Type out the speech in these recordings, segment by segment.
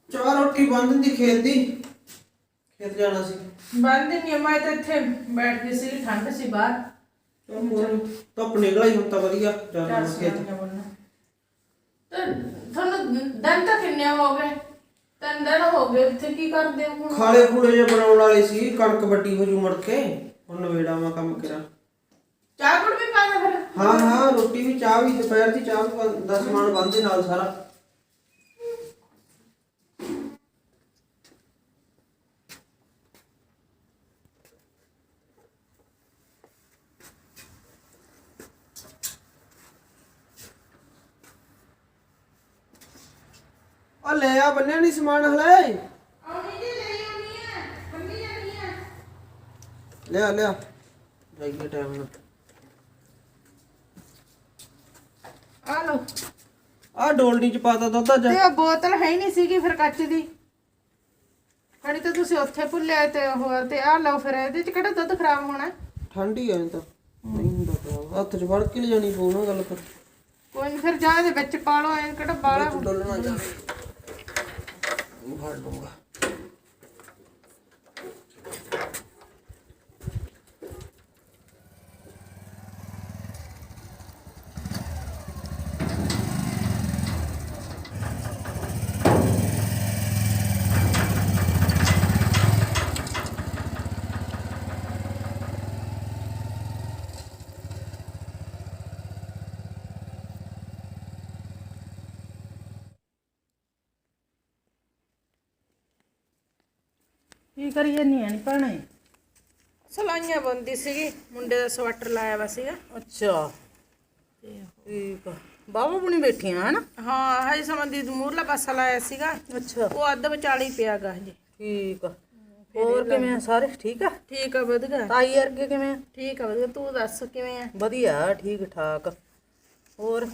ਚਾਹ ਰੋਟੀ ਬੰਦ ਦੀ ਖੇਤ ਦੀ ਖੇਤ ਜਾਣਾ ਸੀ। ਬੰਦ ਨਹੀਂ ਮੈਂ ਤਾਂ ਇੱਥੇ ਬੈਠ ਗਈ ਸੀ, ਠੰਡ ਸੀ ਬਾਹਰ। ਧੁੱਪ ਨਿਕਲ ਆਈ ਹੁਣ ਤਾਂ ਵਧੀਆ ਜਾਣਾ ਖੇਤ। ਤੇ ਤੁਹਾਨੂੰ ਦਿਨ ਤਾਂ ਕਿੰਨੇ ਹੋ ਗਏ? 3 ਦਿਨ ਹੋ ਗਏ। ਉੱਥੇ ਕੀ ਕਰਦੇ ਹੋ ਹੁਣ? ਖਾਲੇ ਖੂਲੇ ਜੇ ਬਣਾਉਣ ਵਾਲੇ ਸੀ, ਕਣਕ ਵੱਡੀ ਹੋ ਜੂ ਮੁੜ ਕੇ। ਹੁਣ ਨਵੇੜਾ ਵਾ ਕੰਮ ਕਰਾਂ। ਚਾਹ ਗੁੜ ਵੀ ਪਾਣਾ ਫਿਰ? ਹਾਂ ਹਾਂ, ਰੋਟੀ ਵੀ ਚਾਹ ਵੀ ਦੁਪਹਿਰ ਦੀ ਚਾਹ ਵੀ ਦਾ ਸਮਾਨ ਬੰਦੇ ਨਾਲ ਸਾਰਾ। ਆ ਲੈ ਆ, ਬੰਨਿਆ ਨਹੀਂ ਸਮਾਨ ਹਲੇ। ਆਉਣੀ ਜੇ ਲੈ ਆਉਣੀ ਹੈ, ਬੰਨੀ ਜਾਣੀ ਹੈ। ਲਿਆ ਲਿਆ ਜਾਈਏ ਟਾਈਮ ਨਾਲ। ਆ ਲੋ। ਆ ਡੋਲਣੀ ਚ ਪਾਤਾ ਦੁੱਧ ਅੱਜ। ਤੇ ਉਹ ਬੋਤਲ ਹੈ ਹੀ ਨਹੀਂ ਸੀਗੀ ਫਿਰ ਕੱਚ ਦੀ। ਖੜੀ ਤਾਂ ਤੁਸੀਂ ਉੱਥੇ ਭੁੱਲਿਆ ਤੇ ਹੋਰ ਤੇ ਆ ਲਓ ਫਿਰ। ਇਹਦੇ ਚ ਕਿਹੜਾ ਦੁੱਧ ਖਰਾਬ ਹੋਣਾ? ਠੰਡੀ ਐ ਤਾਂ ਨਹੀਂ ਹੁੰਦਾ ਪਿਆ। ਹੱਥ 'ਚ ਫੜ ਕੇ ਲਿਜਾਣੀ ਪਊ ਨਾ ਗੱਲ। ਫਿਰ ਕੋਈ ਨਹੀਂ, ਫਿਰ ਜਾ ਇਹਦੇ ਵਿੱਚ ਪਾ ਲਓ। ਐਂ ਕਿਹੜਾ ਬਾਲਾ ਡੋਲਣਾ ਜਾਵੇ ਫੜ ਲੂੰਗਾ। ਕੀ ਕਰੀ ਜਾਨੀ ਆ ਨੀ ਭੈਣੇ? ਸਲਾਈਆਂ ਬੰਦੀ ਸੀਗੀ, ਮੁੰਡੇ ਦਾ ਸਵੈਟਰ ਲਾਇਆ ਵਾ ਸੀਗਾ। ਅੱਛਾ ਠੀਕ ਆ। ਬਾਬਾ ਬੁਣੀ ਬੈਠੀਆਂ ਹਨ। ਹਾਂ ਹਜੇ ਸੰਬੰਧੀ ਮੂਰਲਾ ਪਾਸਾ ਲਾਇਆ ਸੀਗਾ। ਅੱਛਾ ਉਹ ਅੱਧ ਵਿਚਾਲੀ ਪਿਆਗਾ ਹਜੇ। ਠੀਕ ਆ। ਹੋਰ ਕਿਵੇਂ ਆ ਸਾਰੇ? ਠੀਕ ਆ। ਠੀਕ ਆ ਵਧੀਆ। ਤਾਈ ਵਰਗੇ ਕਿਵੇਂ ਆ? ਠੀਕ ਆ ਵਧੀਆ। ਤੂੰ ਦੱਸ ਕਿਵੇਂ ਆ? ਵਧੀਆ ਠੀਕ ਠਾਕ। ਹੋਰ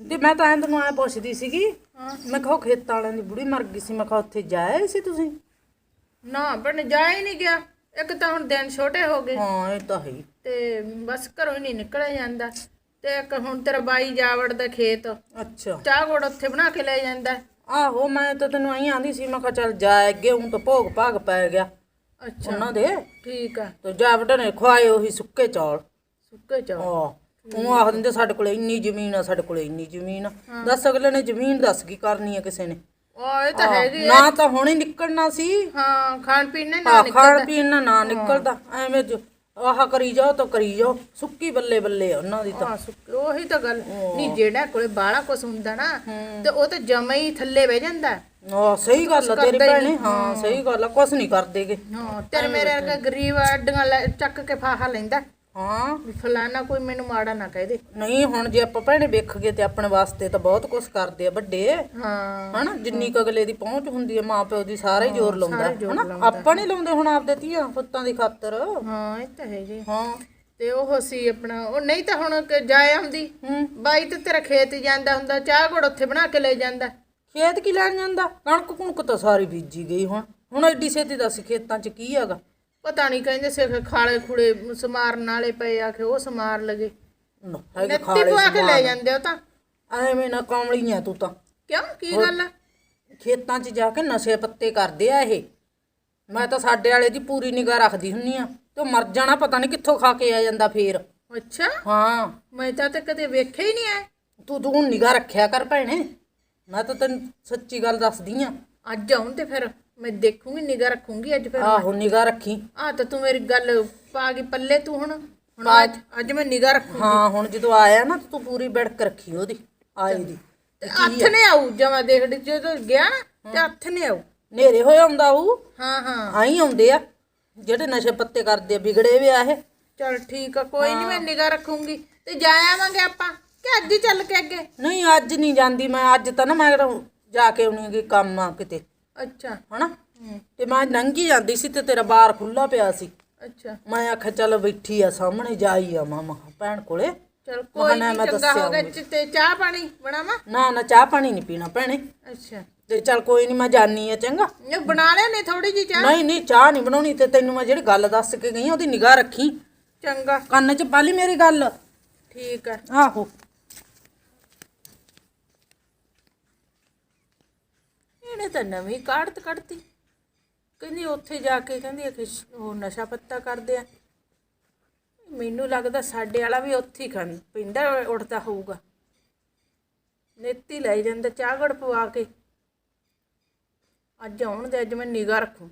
ਤੇ ਮੈਂ ਤਾਂ ਤੈਨੂੰ ਐ ਪੁੱਛਦੀ ਸੀਗੀ। ਮੈਂ ਕਿਹਾ ਖੇਤਾਂ ਵਾਲਿਆਂ ਦੀ ਬੁੜੀ ਮਰ ਗਈ ਸੀ। ਮੈਂ ਕਿਹਾ ਉੱਥੇ ਜਾਏ ਸੀ ਤੁਸੀਂ? ਨਾ ਭੈਣੇ ਜਾ ਹੀ ਨਹੀਂ ਗਿਆ। ਇੱਕ ਤਾਂ ਹੁਣ ਦਿਨ ਛੋਟੇ ਹੋ ਗਏ ਹਾਂ ਇਹ ਤਾਂ ਹੈ ਹੀ। ਤੇ ਬਸ ਘਰੋਂ ਹੀ ਨਹੀਂ ਨਿਕਲਿਆ ਜਾਂਦਾ। ਤੇ ਇੱਕ ਹੁਣ ਤੇਰਾ ਬਾਈ ਜਾਵੜ ਦਾ ਖੇਤ, ਅੱਛਾ ਚਾਹ ਗੁੜ ਉੱਥੇ ਬਣਾ ਕੇ ਲੈ ਜਾਂਦਾ। ਆਹੋ ਮੈਂ ਤਾਂ ਤੈਨੂੰ ਆਈ ਆਂਦੀ ਸੀ। ਮੈਂ ਕਿਹਾ ਚੱਲ ਜਾ ਅੱਗੇ ਹੁਣ ਤਾਂ ਭੋਗ ਭਾਗ ਪੈ ਗਿਆ ਅੱਛਾ ਉਹਨਾਂ ਦੇ। ਠੀਕ ਆ। ਤੇ ਜਾਵੜ ਨੇ ਖਵਾਏ ਉਹੀ ਸੁੱਕੇ ਚੌਲ। ਸੁੱਕੇ ਚੌਲ। ਆਹ ਉਹ ਆਖ ਦਿੰਦੇ ਸਾਡੇ ਕੋਲ ਇੰਨੀ ਜ਼ਮੀਨ ਆ, ਸਾਡੇ ਕੋਲ ਇੰਨੀ ਜ਼ਮੀਨ ਆ। ਦੱਸ ਅਗਲੇ ਨੇ ਜ਼ਮੀਨ ਦੱਸ ਕੀ ਕਰਨੀ ਆ ਕਿਸੇ ਨੇ? ਉਹ ਇਹ ਤਾਂ ਹੈਗੀ ਆ। ਨਾ ਤਾਂ ਹੁਣੇ ਨਿਕਲਣਾ ਸੀ। ਹਾਂ ਖਾਣ ਪੀਣ ਨੇ ਨਾ ਆਹ ਖਾਣ ਪੀਣ ਨਾਲ ਨਾ ਨਿਕਲਦਾ ਐਵੇਂ ਆਹ ਕਰੀ ਜਾਓ ਤਾਂ ਕਰੀ ਜਾਓ। ਸੁੱਕੀ ਬੱਲੇ ਬੱਲੇ ਆ ਉਹਨਾਂ ਦੀ ਤਾਂ। ਹਾਂ ਸੁੱਕੇ। ਉਹੀ ਤਾਂ ਗੱਲ ਨਹੀਂ, ਜਿਹੜਾ ਕੋਲੇ ਬਾਹਲਾ ਕੁਛ ਹੁੰਦਾ ਨਾ ਤੇ ਉਹ ਤਾਂ ਜਮਾ ਹੀ ਥੱਲੇ ਬਹਿ ਜਾਂਦਾ। ਆਹ ਸਹੀ ਗੱਲ ਆ ਤੇਰੀ ਭੈਣੇ। ਹਾਂ ਸਹੀ ਗੱਲ ਆ, ਕੁਛ ਨਹੀਂ ਕਰਦੇਗੇ। ਹਾਂ ਤੇਰੇ ਮੇਰੇ ਵਰਗਾ ਗਰੀਬ ਅੱਡੀਆਂ ਚੱਕ ਕੇ ਫਾਹਾ ਲੈਂਦਾ। ਹਾਂ ਵੀ ਫਲਾਨਾ ਕੋਈ ਮੈਨੂੰ ਮਾੜਾ ਨਾ ਕਹਿ ਦੇ। ਨਹੀਂ ਹੁਣ ਜੇ ਆਪਾਂ ਭੈਣੇ ਵੇਖ ਗਏ ਤੇ ਆਪਣੇ ਵਾਸਤੇ ਤਾਂ ਬਹੁਤ ਕੁਛ ਕਰਦੇ ਆ ਵੱਡੇ। ਹਾਂ ਹਨਾ ਜਿੰਨੀ ਕੁ ਅਗਲੇ ਦੀ ਪਹੁੰਚ ਹੁੰਦੀ ਹੈ ਮਾਂ ਪਿਓ ਦੀ ਸਾਰਾ ਹੀ ਜ਼ੋਰ ਲਾਉਂਦਾ ਹਨਾ। ਆਪਾਂ ਨਹੀਂ ਲਾਉਂਦੇ ਹੁਣ ਆਪਦੇ ਧੀਆਂ ਪੁੱਤਾਂ ਦੀ ਖਾਤਰ। ਹਾਂ ਇਹ ਤਾਂ ਹੈ ਜੀ। ਹਾਂ ਤੇ ਉਹ ਸੀ ਆਪਣਾ ਉਹ ਨਹੀਂ ਤਾਂ ਹੁਣ ਜਾਏ ਆਉਂਦੀ। ਬਾਈ ਤੇ ਤੇਰਾ ਖੇਤ ਜਾਂਦਾ ਹੁੰਦਾ, ਚਾਹ ਗੁੜ ਉੱਥੇ ਬਣਾ ਕੇ ਲੈ ਜਾਂਦਾ। ਖੇਤ ਕੀ ਲੈਣ ਜਾਂਦਾ? ਕਣਕ ਕੁਣਕ ਤਾਂ ਸਾਰੀ ਬੀਜੀ ਗਈ। ਹੁਣ ਐਡੀ ਛੇਤੀ ਦੱਸ ਖੇਤਾਂ 'ਚ ਕੀ ਹੈਗਾ? ਪਤਾ ਨਹੀਂ ਕਹਿੰਦੇ ਸੀ ਖਾਲੇ ਖੂੜੇ ਸਮਾਰਨ ਵਾਲੇ ਪਏ ਆ ਕਿ ਉਹ ਸਮਾਰ ਲਗੇ। ਹੈਗੇ ਨੱਤੀ ਖਾਲੇ ਪਵਾ ਕੇ ਲੈ ਜਾਂਦੇ ਉਹ ਤਾਂ। ਐਵੇਂ ਨਾ ਕਾਮਲੀ ਆ ਤੂੰ ਤਾਂ। ਕਿਉਂ ਕੀ ਗੱਲ ਆ? ਖੇਤਾਂ 'ਚ ਜਾ ਕੇ ਨਸ਼ੇ ਪੱਤੇ ਕਰਦੇ ਆ ਇਹ। ਮੈਂ ਤਾਂ ਸਾਡੇ ਵਾਲੇ ਦੀ ਪੂਰੀ ਨਿਗਾਹ ਰੱਖਦੀ ਹੁੰਨੀ ਆ। ਤੇ ਮਰ ਜਾਣਾ ਪਤਾ ਨਹੀਂ ਕਿੱਥੋਂ ਖਾ ਕੇ ਆ ਜਾਂਦਾ ਫੇਰ। ਅੱਛਾ ਹਾਂ ਮੈਂ ਤਾਂ ਤੇ ਕਦੇ ਵੇਖਿਆ ਹੀ ਨਹੀਂ ਆ। ਤੂੰ ਹੁਣ ਨਿਗਾਹ ਰੱਖਿਆ ਕਰ ਭੈਣੇ। ਮੈਂ ਤਾਂ ਤੈਨੂੰ ਸੱਚੀ ਗੱਲ ਦੱਸਦੀ ਆ। ਅੱਜ ਆਉਂ ਤੇ ਫਿਰ ਮੈਂ ਦੇਖੂੰਗੀ, ਨਿਗਾਹ ਰੱਖੂੰਗੀ ਅੱਜ ਫਿਰ। ਆਹੋ ਨਿਗਾਹ ਰੱਖੀ। ਆ ਤਾਂ ਤੂੰ ਮੇਰੀ ਗੱਲ ਪਾ ਗਈ ਪੱਲੇ ਤੂੰ। ਹੁਣ ਅੱਜ ਮੈਂ ਨਿਗਾਹ ਰੱਖੂੰਗੀ। ਹਾਂ ਹੁਣ ਜਦੋਂ ਆਇਆ ਨਾ ਤੂੰ ਪੂਰੀ ਬਿੜਕ ਰੱਖੀ ਉਹਦੀ ਆਏ ਦੀ। ਤੇ ਹੱਥ ਨੇ ਆਊ ਜਮਾ ਦੇਖ ਜਦੋਂ ਗਿਆ ਨਾ ਤੇ ਹੱਥ ਨੇ ਆਊ। ਨੇਰੇ ਹੋਏ ਆਉਂਦਾ ਉਹ। ਹਾਂ ਹਾਂ ਆਈ ਆਉਂਦੇ ਆ ਜਿਹੜੇ ਨਸ਼ੇ ਪੱਤੇ ਕਰਦੇ ਆ, ਵਿਗੜੇ ਵੇ ਆ ਇਹ। ਚਲ ਠੀਕ ਆ, ਕੋਈ ਨਹੀਂ ਮੈਂ ਨਿਗਾਹ ਰੱਖੂੰਗੀ। ਤੇ ਜਾ ਆਵਾਂਗੇ ਆਪਾਂ ਕਿ ਅੱਜ ਹੀ ਚੱਲ ਕੇ ਅੱਗੇ? ਨਹੀਂ ਅੱਜ ਨਹੀਂ ਜਾਂਦੀ ਮੈਂ। ਅੱਜ ਤਾਂ ਨਾ ਮੈਂ ਜਾ ਕੇ ਆਉਣੀ ਕੰਮ ਆ ਕਿਤੇ ਅੱਛਾ ਹਨਾ। ਤੇ ਮੈਂ ਲੰਘੀ ਜਾਂਦੀ ਸੀ ਤੇ ਤੇਰਾ ਬਾਰ ਖੁੱਲਾ ਪਿਆ ਸੀ। ਅੱਛਾ ਮੈਂ ਆਖਿਆ ਚੱਲ ਬੈਠੀ ਆ ਸਾਹਮਣੇ ਜਾਈ ਆ ਮਾਮਾ ਭੈਣ ਕੋਲੇ। ਚਲ ਕੋਈ ਨਹੀਂ, ਚੰਗਾ ਹੋ ਗਿਆ। ਤੇ ਚਾਹ ਪਾਣੀ ਬਣਾਵਾਂ? ਨਾ ਚਾਹ ਪਾਣੀ ਨਹੀਂ ਪੀਣਾ ਭੈਣੇ। ਅੱਛਾ ਤੇ ਚੱਲ ਕੋਈ ਨਹੀਂ ਮੈਂ ਜਾਨੀ ਆ ਚੰਗਾ। ਇਹ ਬਣਾ ਲਿਆ ਨੇ ਥੋੜੀ ਜੀ ਚਾਹ? ਨਹੀਂ ਚਾਹ ਨਹੀਂ ਬਣਾਉਣੀ। ਤੇ ਤੈਨੂੰ ਮੈਂ ਜਿਹੜੀ ਗੱਲ ਦੱਸ ਕੇ ਗਈ ਉਹਦੀ ਨਿਗਾਹ ਰੱਖੀ। ਚੰਗਾ ਕੰਨ 'ਚ ਪਾ ਲਈ ਮੇਰੀ ਗੱਲ। ਠੀਕ ਆ। ਆਹੋ ਇਹਨੇ ਤਾਂ ਨਵੀਂ ਕਾੜਤ ਕੱਢਤੀ। ਕਹਿੰਦੀ ਉੱਥੇ ਜਾ ਕੇ ਕਹਿੰਦੀ ਆ ਕਿ ਉਹ ਨਸ਼ਾ ਪੱਤਾ ਕਰਦੇ ਆ। ਮੈਨੂੰ ਲੱਗਦਾ ਸਾਡੇ ਵਾਲਾ ਵੀ ਉੱਥੇ ਹੀ ਪਿੰਡਾ ਉੱਠਦਾ ਹੋਊਗਾ। ਨੇਤੀ ਲੈ ਜਾਂਦਾ ਚਾਗੜ ਪਵਾ ਕੇ। ਅੱਜ ਆਉਣ ਦੇ, ਅੱਜ ਮੈਂ ਨਿਗਾਹ ਰੱਖੂ।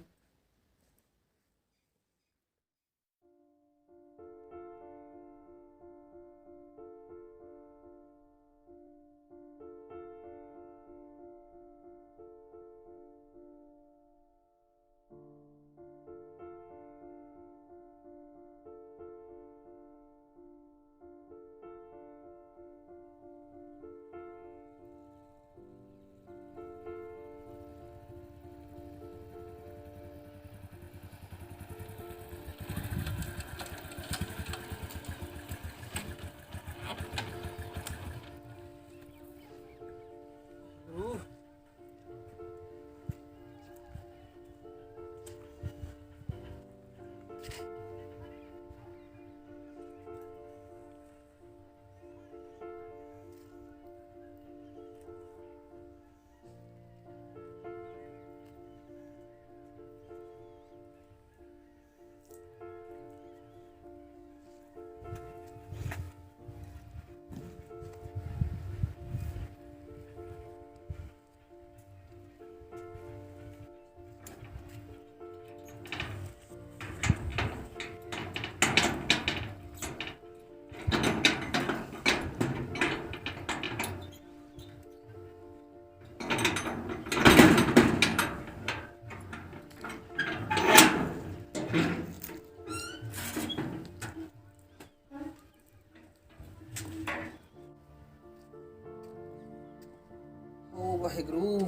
ਵਾਹਿਗੁਰੂ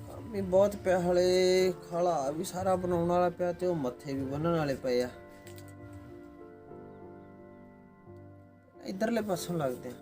ਕੰਮ ਵੀ ਬਹੁਤ ਪਿਆ, ਹਲੇ ਖਾਲਾ ਵੀ ਸਾਰਾ ਬਣਾਉਣ ਵਾਲਾ ਪਿਆ ਤੇ ਉਹ ਮੱਥੇ ਵੀ ਬੰਨਣ ਵਾਲੇ ਪਏ ਆ। ਇਧਰਲੇ ਪਾਸੋਂ ਲੱਗਦੇ ਆ।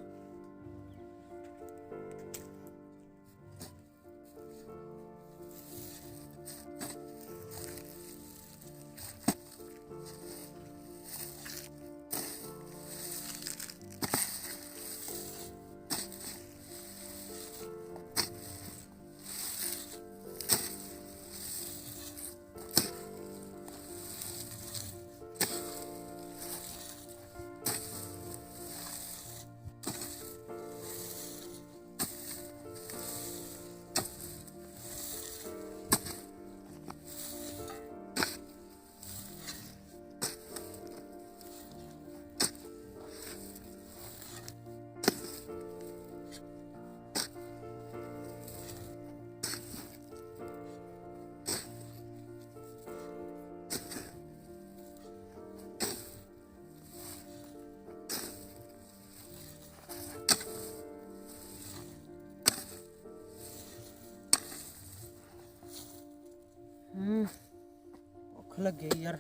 ਭੁੱਖ ਲੱਗੇ ਯਾਰ,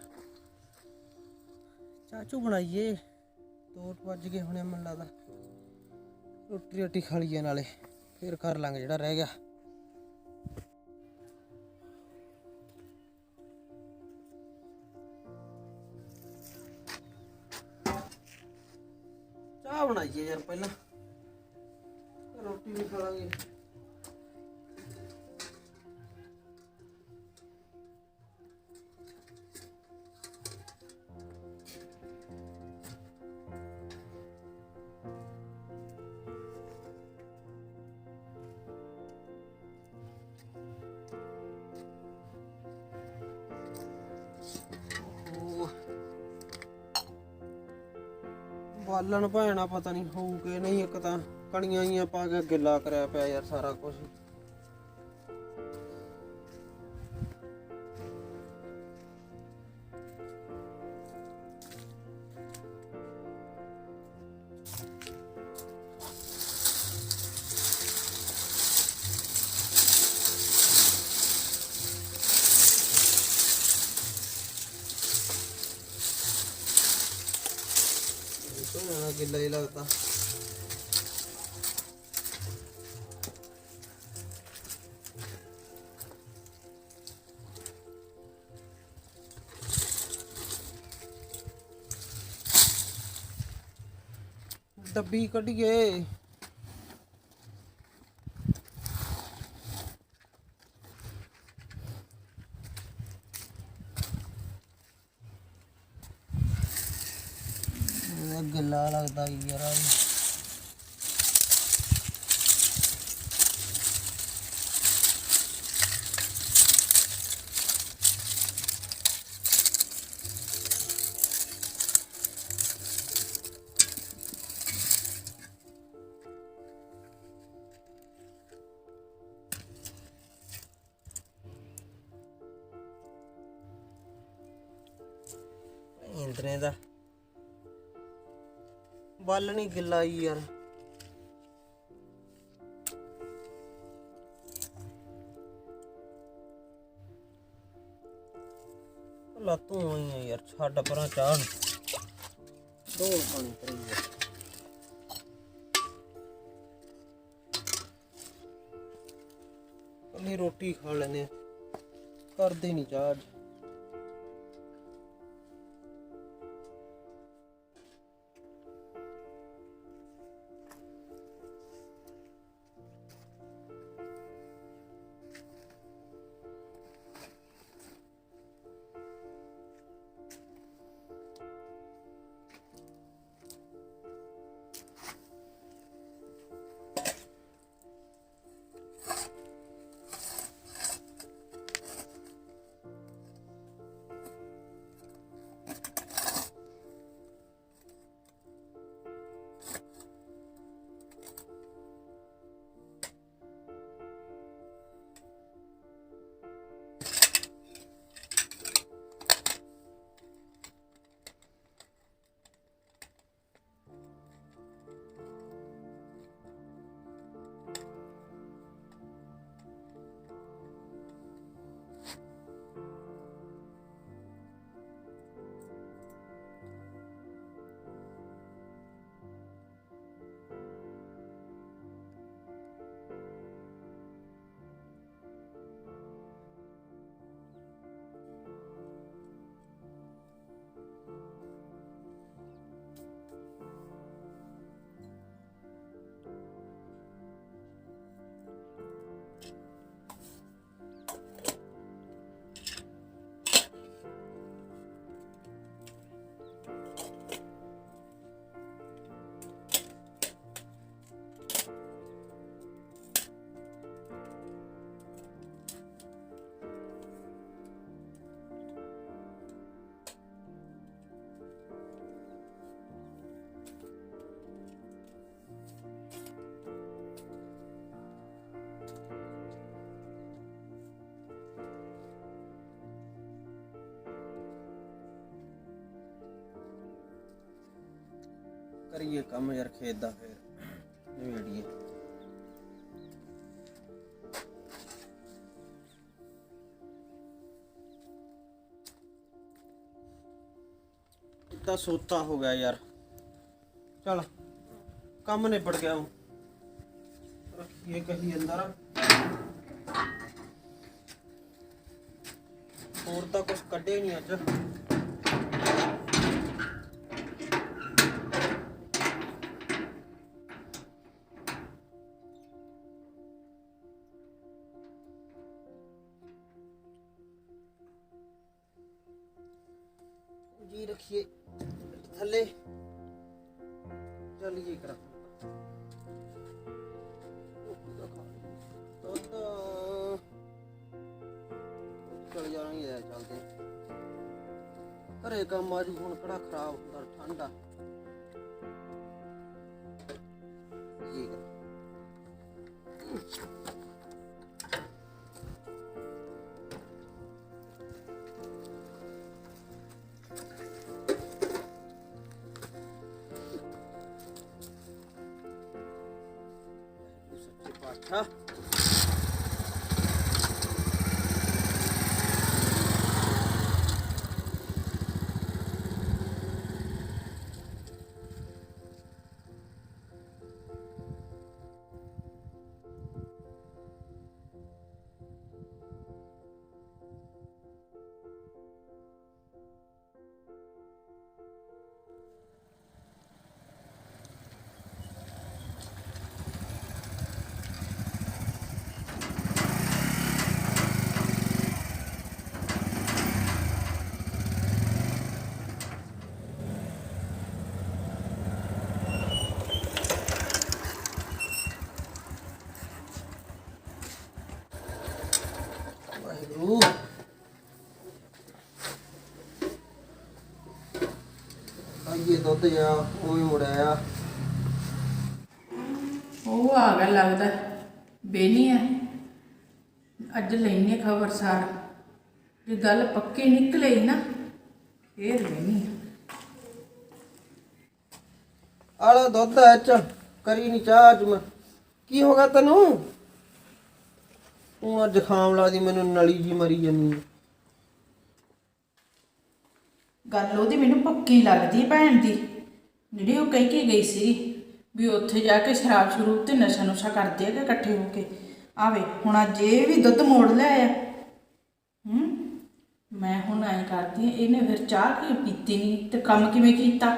ਚਾਚੂ ਬਣਾਈਏ। 2 ਵੱਜ ਗਏ ਹੁਣੇ, ਮੈਨੂੰ ਲੱਗਦਾ ਰੋਟੀ ਖਾ ਲਈਏ, ਨਾਲੇ ਫਿਰ ਕਰ ਲਾਂਗੇ ਜਿਹੜਾ ਰਹਿ ਗਿਆ। ਚਾਹ ਬਣਾਈਏ ਯਾਰ, ਪਹਿਲਾਂ ਰੋਟੀ ਵੀ ਖਾ ਲਾਂਗੇ। ਬਾਲਣ ਭੈਣਾ ਪਤਾ ਨਹੀਂ ਹੋਊ ਕਿ ਨਹੀਂ। ਇੱਕ ਤਾਂ ਕਣੀਆਂ ਹੀ ਪਾ ਕੇ ਗਿੱਲਾ ਕਰਿਆ ਪਿਆ ਯਾਰ ਸਾਰਾ ਕੁਝ। ਗਿੱਲਾ ਹੀ ਲੱਗਦਾ। ਡੱਬੀ ਕੱਢੀਏ। ਗਿੱਲਾ ਲੱਗਦਾ ਯਾਰ ਆ ਵੀ। ਇੰਦਰੇ ਦਾ ਬੱਲ ਨਹੀਂ ਗਿੱਲਾ ਈ ਯਾਰ। ਲੱਤੋਂ ਆਈ ਆ ਯਾਰ, ਛੱਡ ਪਰਾਂ ਚਾਹ ਢੋਲ ਪਾਣੀ ਕਰੀ ਯਾਰ। ਕੱਲੀ ਰੋਟੀ ਖਾ ਲੈਨੇ, ਕਰਦੇ ਨਹੀਂ ਚਾਹ ਅੱਜ। ਕਰੀਏ ਕੰਮ ਯਾਰ ਖੇਤ ਦਾ, ਫਿਰ ਨਵੇੜੀਏ। ਤਾਂ ਸੋਤਾ ਹੋ ਗਿਆ ਯਾਰ, ਚਲ ਕੰਮ ਨਿਬੜ ਗਿਆ ਹੁਣ, ਰੱਖੀਏ ਕਹੀ ਅੰਦਰ। ਹੋਰ ਤਾਂ ਕੁਛ ਕੱਢੇ ਨਹੀਂ ਅੱਜ। जी रखिए थले, चलिए करा चल जाएंगे, चलते घरे काम आज हूँ कड़ा खराब होता ठंडा। अच्छा ਸੀਗੇ ਦੁੱਧ ਜਾ ਉਹ ਵੀ ਮੁੜਿਆ ਆ। ਉਹ ਆ ਗਿਆ ਲੱਗਦਾ ਬੇਨੀ ਹੈ। ਅੱਜ ਲੈਣੇ ਖਬਰ ਸਾਰ ਜੇ ਗੱਲ ਪੱਕੀ ਨਿਕਲੇ ਨਾ ਫੇਰ ਬੇਨੀ ਆਲਾ ਦੁੱਧ ਐ ਚ ਕਰੀ ਨਹੀਂ ਚਾਹ ਅੱਜ ਮੈਂ। ਕੀ ਹੋ ਗਿਆ ਤੈਨੂੰ? ਤੂੰ ਅੱਜ ਜ਼ੁਕਾਮ ਲੱਗਦੀ ਮੈਨੂੰ, ਨਲੀ ਜੀ ਮਰੀ ਜੰਨੀ। ਗੱਲ ਉਹਦੀ ਮੈਨੂੰ ਪੱਕੀ ਲੱਗਦੀ ਹੈ ਭੈਣ ਦੀ, ਜਿਹੜੀ ਉਹ ਕਹਿ ਕੇ ਗਈ ਸੀ ਵੀ ਉੱਥੇ ਜਾ ਕੇ ਸ਼ਰਾਬ ਸ਼ਰੂਬ ਤੇ ਨਸ਼ਾ ਨੁਸ਼ਾ ਕਰਦੇ ਆ ਇਕੱਠੇ ਹੋ ਕੇ। ਆਵੇ ਹੁਣ ਅੱਜ ਇਹ ਵੀ ਦੁੱਧ ਮੋੜ ਲਿਆ। ਮੈਂ ਹੁਣ ਐਂ ਕਰਦੀ ਹਾਂ, ਇਹਨੇ ਫਿਰ ਚਾਹ ਕੀ ਪੀਤੀ ਨਹੀਂ ਤੇ ਕੰਮ ਕਿਵੇਂ ਕੀਤਾ।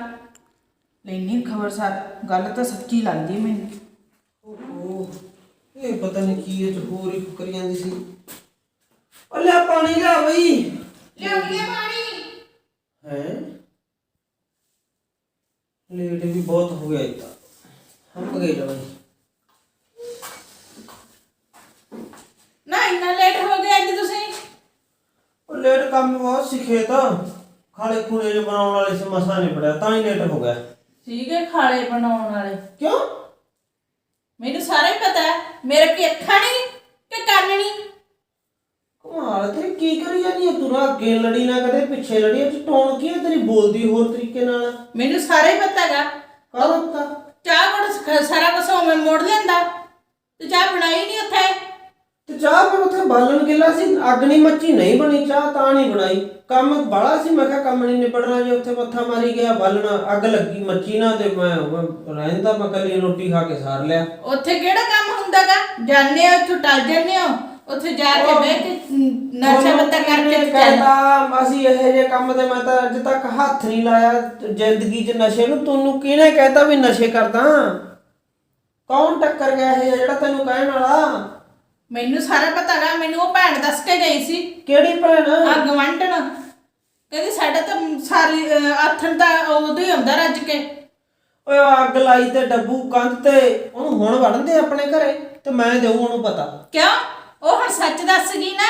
ਲੈਣੀ ਖਬਰ ਸਾਰ, ਗੱਲ ਤਾਂ ਸੱਚੀ ਲੱਗਦੀ ਮੈਨੂੰ। ਓਹ ਇਹ ਪਤਾ ਨਹੀਂ ਕੀ ਇਹ ਚ ਹੋਰ ਹੀ ਕਰੀ ਜਾਂਦੀ ਸੀ। ਉਹ ਲੈ ਪਾਣੀ ਲਿਆ ਬਈ। ਲਿਆਉਣੀ ਹੈ ਪਾਣੀ। ਹੈ ਲੇਟ ਵੀ ਬਹੁਤ ਹੋ ਗਿਆ ਇਹ ਤਾਂ, ਹੰਪ ਗਏ ਜਾ ਬਈ। ਨਾ ਇੰਨਾ ਲੇਟ ਹੋ ਗਿਆ ਅੱਜ ਤੁਸੀਂ? ਉਹ ਲੇਟ ਕੰਮ ਬਹੁਤ ਸਿੱਖੇ ਤਾਂ ਖਾਲੇ ਖੂਲੇ ਜੋ ਬਣਾਉਣ ਵਾਲੇ ਸੀ, ਮਸਾ ਨਹੀਂ ਪੜਿਆ ਤਾਂ ਹੀ ਲੇਟ ਹੋ ਗਿਆ। ਸੀਗੇ ਖਾਲੇ ਬਣਾਉਣ ਵਾਲੇ। ਕਿਉਂ? ਮੈਨੂੰ ਸਾਰਾ ਹੀ ਪਤਾ ਹੈ। ਮੇਰੇ ਕੀ ਅੱਖਾਂ ਨਹੀਂ ਕਿ ਕੰਨ ਨਹੀਂ? ਕਮਾਲ ਤੇ ਕੀ ਕਰੀ ਜਾਂਦੀ ਹੈ ਤੂੰ? ਨਾ ਅੱਗੇ ਲੜੀ ਨਾ ਕਦੇ ਪਿੱਛੇ ਲੜੀ। ਇਹ ਟੋਨ ਕੀ ਹੈ ਤੇਰੀ, ਬੋਲਦੀ ਹੋਰ ਤਰੀਕੇ ਨਾਲ। ਮੈਨੂੰ ਸਾਰਾ ਹੀ ਪਤਾ ਹੈਗਾ। ਕਾਹਦਾ ਪਤਾ? ਚਾਹ ਕੋਲ ਸਾਰਾ ਕੁਛ ਮੈਂ ਮੋੜ ਲਿਆਂਦਾ ਤੇ ਚਾਹ ਬਣਾਈ ਨਹੀਂ ਉੱਥੇ। ਤੇ ਚਾਹ ਫਿਰ ਉੱਥੇ ਬਾਲਣ ਗਿੱਲਾ ਸੀ, ਅੱਗ ਨਹੀਂ ਮੱਚੀ, ਨਹੀਂ ਬਣੀ ਚਾਹ ਤਾਂ ਨਹੀਂ ਬਣਾਈ। ਕੰਮ ਬਾਲਾ ਸੀ, ਮੈਂ ਕਿਹਾ ਕੰਮ ਨਹੀਂ ਨਿਬੜਨਾ ਜੇ ਉੱਥੇ ਮੱਥਾ ਮਾਰੀ ਗਿਆ ਬਾਲਣ ਅੱਗ ਲੱਗੀ ਮੱਚੀ ਨਾ ਤੇ ਮੈਂ ਰਹਿੰਦਾ, ਮੈਂ ਕੱਲੀ ਰੋਟੀ ਖਾ ਕੇ ਸਾਰ ਲਿਆ। ਉੱਥੇ ਕਿਹੜਾ ਕੰਮ ਹੁੰਦਾਗਾ? ਜਾਂਦੇ ਹੋ ਉੱਥੋਂ ਟਲ ਜਾਂਦੇ ਹੋ, ਉੱਥੇ ਜਾ ਕੇ ਬਹਿ ਕੇ ਨਸ਼ਾ ਪੱਤਾ ਕਰਕੇ ਕਹਿੰਦਾ ਅਸੀਂ ਇਹੋ ਜਿਹੇ ਕੰਮ ਤੇ ਮੈਂ ਤਾਂ ਅੱਜ ਤੱਕ ਹੱਥ ਨਹੀਂ ਲਾਇਆ ਜ਼ਿੰਦਗੀ 'ਚ ਨਸ਼ੇ ਨੂੰ। ਤੈਨੂੰ ਕਿਹਨੇ ਕਹਿਤਾ ਵੀ ਨਸ਼ੇ ਕਰਦਾ? ਕੌਣ ਟੱਕਰ ਗਿਆ ਇਹ ਜਿਹੜਾ ਤੈਨੂੰ ਕਹਿਣ ਵਾਲਾ? ਮੈਨੂੰ ਸਾਰਾ ਪਤਾ ਹੈਗਾ। ਮੈਨੂੰ ਉਹ ਭੈਣ ਦੱਸ ਕੇ ਗਈ ਸੀ। ਕਿਹੜੀ ਭੈਣ? ਆ ਗਵੰਡਣ ਕਹਿੰਦੀ ਸਾਡਾ ਤਾਂ ਸਾਰੀ ਆਥਣ ਤਾਂ ਉਦੋਂ ਹੀ ਆਉਂਦਾ ਰੱਜ ਕੇ। ਓਏ ਅੱਗ ਲਾਈ ਤੇ ਡੱਬੂ ਕੰਧ ਤੇ, ਉਹਨੂੰ ਹੁਣ ਵੜਨਦੇ ਆਪਣੇ ਘਰੇ ਤੇ ਮੈਂ ਦੇਊ ਉਹਨੂੰ ਪਤਾ। ਕਿਉਂ? ਉਹ ਹੁਣ ਸੱਚ ਦੱਸ ਗਈ ਨਾ,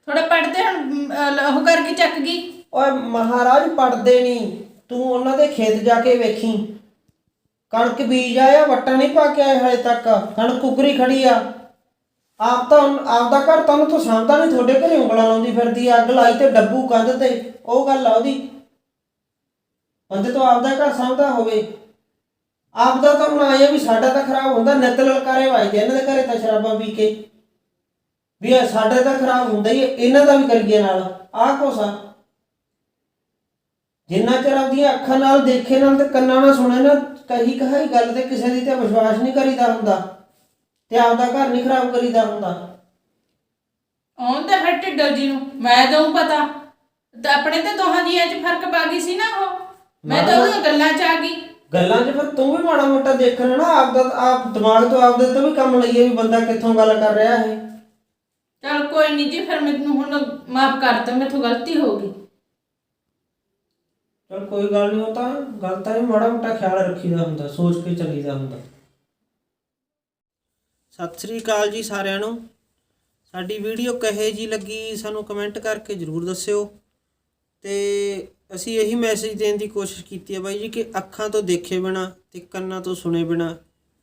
ਥੋੜਾ ਪੜਦੇ ਹੁਣ ਉਹ ਕਰ ਗਈ ਚੱਕ ਗਈ। ਓਏ ਮਹਾਰਾਜ ਪੜਦੇ ਨਹੀਂ, ਤੂੰ ਉਹਨਾਂ ਦੇ ਖੇਤ ਜਾ ਕੇ ਵੇਖੀ, ਕਣਕ ਬੀਜ ਆਇਆ, ਵੱਟਾਂ ਨਹੀਂ ਪਾ ਕੇ ਆਏ ਹਲੇ ਤੱਕ, ਕਣਕ ਕੁਕਰੀ ਖੜੀ ਆ। ਆਪ ਤਾਂ ਆਪਦਾ ਘਰ ਤਾਂ ਉਹਨੂੰ ਸਾਂਭਦਾ ਨਹੀਂ, ਤੁਹਾਡੇ ਘਰੇ ਉਂਗਲਾਂ ਲਾਉਂਦੀ ਫਿਰਦੀ। ਅੱਗ ਲਾਈ ਤੇ ਡੱਬੂ ਕੰਧ ਤੇ, ਉਹ ਗੱਲ ਆ ਉਹਦੀ। ਬੰਦੇ ਤੋਂ ਆਪਦਾ ਘਰ ਸਾਂਭਦਾ ਹੋਵੇ। ਆਪਦਾ ਤਾਂ ਹੁਣ ਆਏ ਵੀ ਸਾਡਾ ਤਾਂ ਖਰਾਬ ਹੁੰਦਾ, ਨਿੱਤ ਲਲਕਾਰੇ ਵੱਜਦੇ ਇਹਨਾਂ ਦੇ ਘਰੇ ਤਾਂ ਸ਼ਰਾਬਾਂ ਪੀ ਕੇ ਵੀ ਸਾਡੇ ਤਾਂ ਖਰਾਬ ਹੁੰਦਾ ਹੀ, ਇਹਨਾਂ ਦਾ ਵੀ ਕਰੀਏ ਨਾਲ। ਆਹ ਕੁਛ ਆ। ਜਿੰਨਾ ਚਿਰ ਆਪਦੀਆਂ ਅੱਖਾਂ ਨਾਲ ਦੇਖੇ ਨਾਲ ਤੇ ਕੰਨਾਂ ਨਾਲ ਸੁਣੇ ਨਾ ਕਹੀ ਕਹਾਈ ਗੱਲ ਤੇ ਕਿਸੇ ਦੀ ਤੇ ਵਿਸ਼ਵਾਸ ਨਹੀਂ ਕਰੀਦਾ ਹੁੰਦਾ ਤੇ ਆਪਦਾ ਘਰ ਨਹੀਂ ਖਰਾਬ ਕਰੀਦਾ ਹੁੰਦਾ। ਆਉਣ ਤਾਂ ਫਿਰ ਢਿੱਡੋ ਜੀ ਨੂੰ ਮੈਂ ਦਊਂ ਪਤਾ। ਆਪਣੇ ਤੇ ਦੋਹਾਂ ਜੀਆਂ 'ਚ ਫਰਕ ਪਾ ਗਈ ਸੀ ਨਾ ਉਹ। ਮੈਂ ਤਾਂ ਉਹਦੀਆਂ ਗੱਲਾਂ 'ਚ ਆ ਗਈ। ਗੱਲਾਂ 'ਚ ਫਿਰ ਤੂੰ ਵੀ ਮਾੜਾ ਮੋਟਾ ਦੇਖਣਾ ਨਾ, ਆਪਦਾ ਆਪ ਦਿਮਾਗ ਤੋਂ ਆਪਦੇ ਤੋਂ ਵੀ ਕੰਮ ਲਈਏ ਵੀ ਬੰਦਾ ਕਿੱਥੋਂ ਗੱਲ ਕਰ ਰਿਹਾ ਇਹ। ਚਲ ਕੋਈ ਨਹੀਂ ਜੀ, ਫਿਰ ਮੈਨੂੰ ਹੁਣ ਮਾਫ ਕਰ ਦਿਓ, ਮੈਥੋਂ ਗਲਤੀ ਹੋ ਗਈ। ਚਲ ਕੋਈ ਗੱਲ ਨਹੀਂ, ਉਹ ਤਾਂ ਗੱਲ ਤਾਂ ਇਹ ਮਾੜਾ ਮੋਟਾ ਖਿਆਲ ਰੱਖੀਦਾ ਹੁੰਦਾ, ਸੋਚ ਕੇ ਚੱਲੀਦਾ ਹੁੰਦਾ। ਸਤਿ ਸ੍ਰੀ ਅਕਾਲ ਜੀ ਸਾਰਿਆਂ ਨੂੰ। ਸਾਡੀ ਵੀਡੀਓ ਕਹੇ ਜੀ ਲੱਗੀ ਸਾਨੂੰ ਕਮੈਂਟ ਕਰਕੇ ਜ਼ਰੂਰ ਦੱਸਿਓ। ਤੇ ਅਸੀਂ ਇਹੀ ਮੈਸੇਜ ਦੇਣ ਦੀ ਕੋਸ਼ਿਸ਼ ਕੀਤੀ ਹੈ ਬਾਈ ਜੀ ਕਿ ਅੱਖਾਂ ਤੋਂ ਦੇਖੇ ਬਿਨਾ ਤੇ ਕੰਨਾਂ ਤੋਂ ਸੁਣੇ ਬਿਨਾ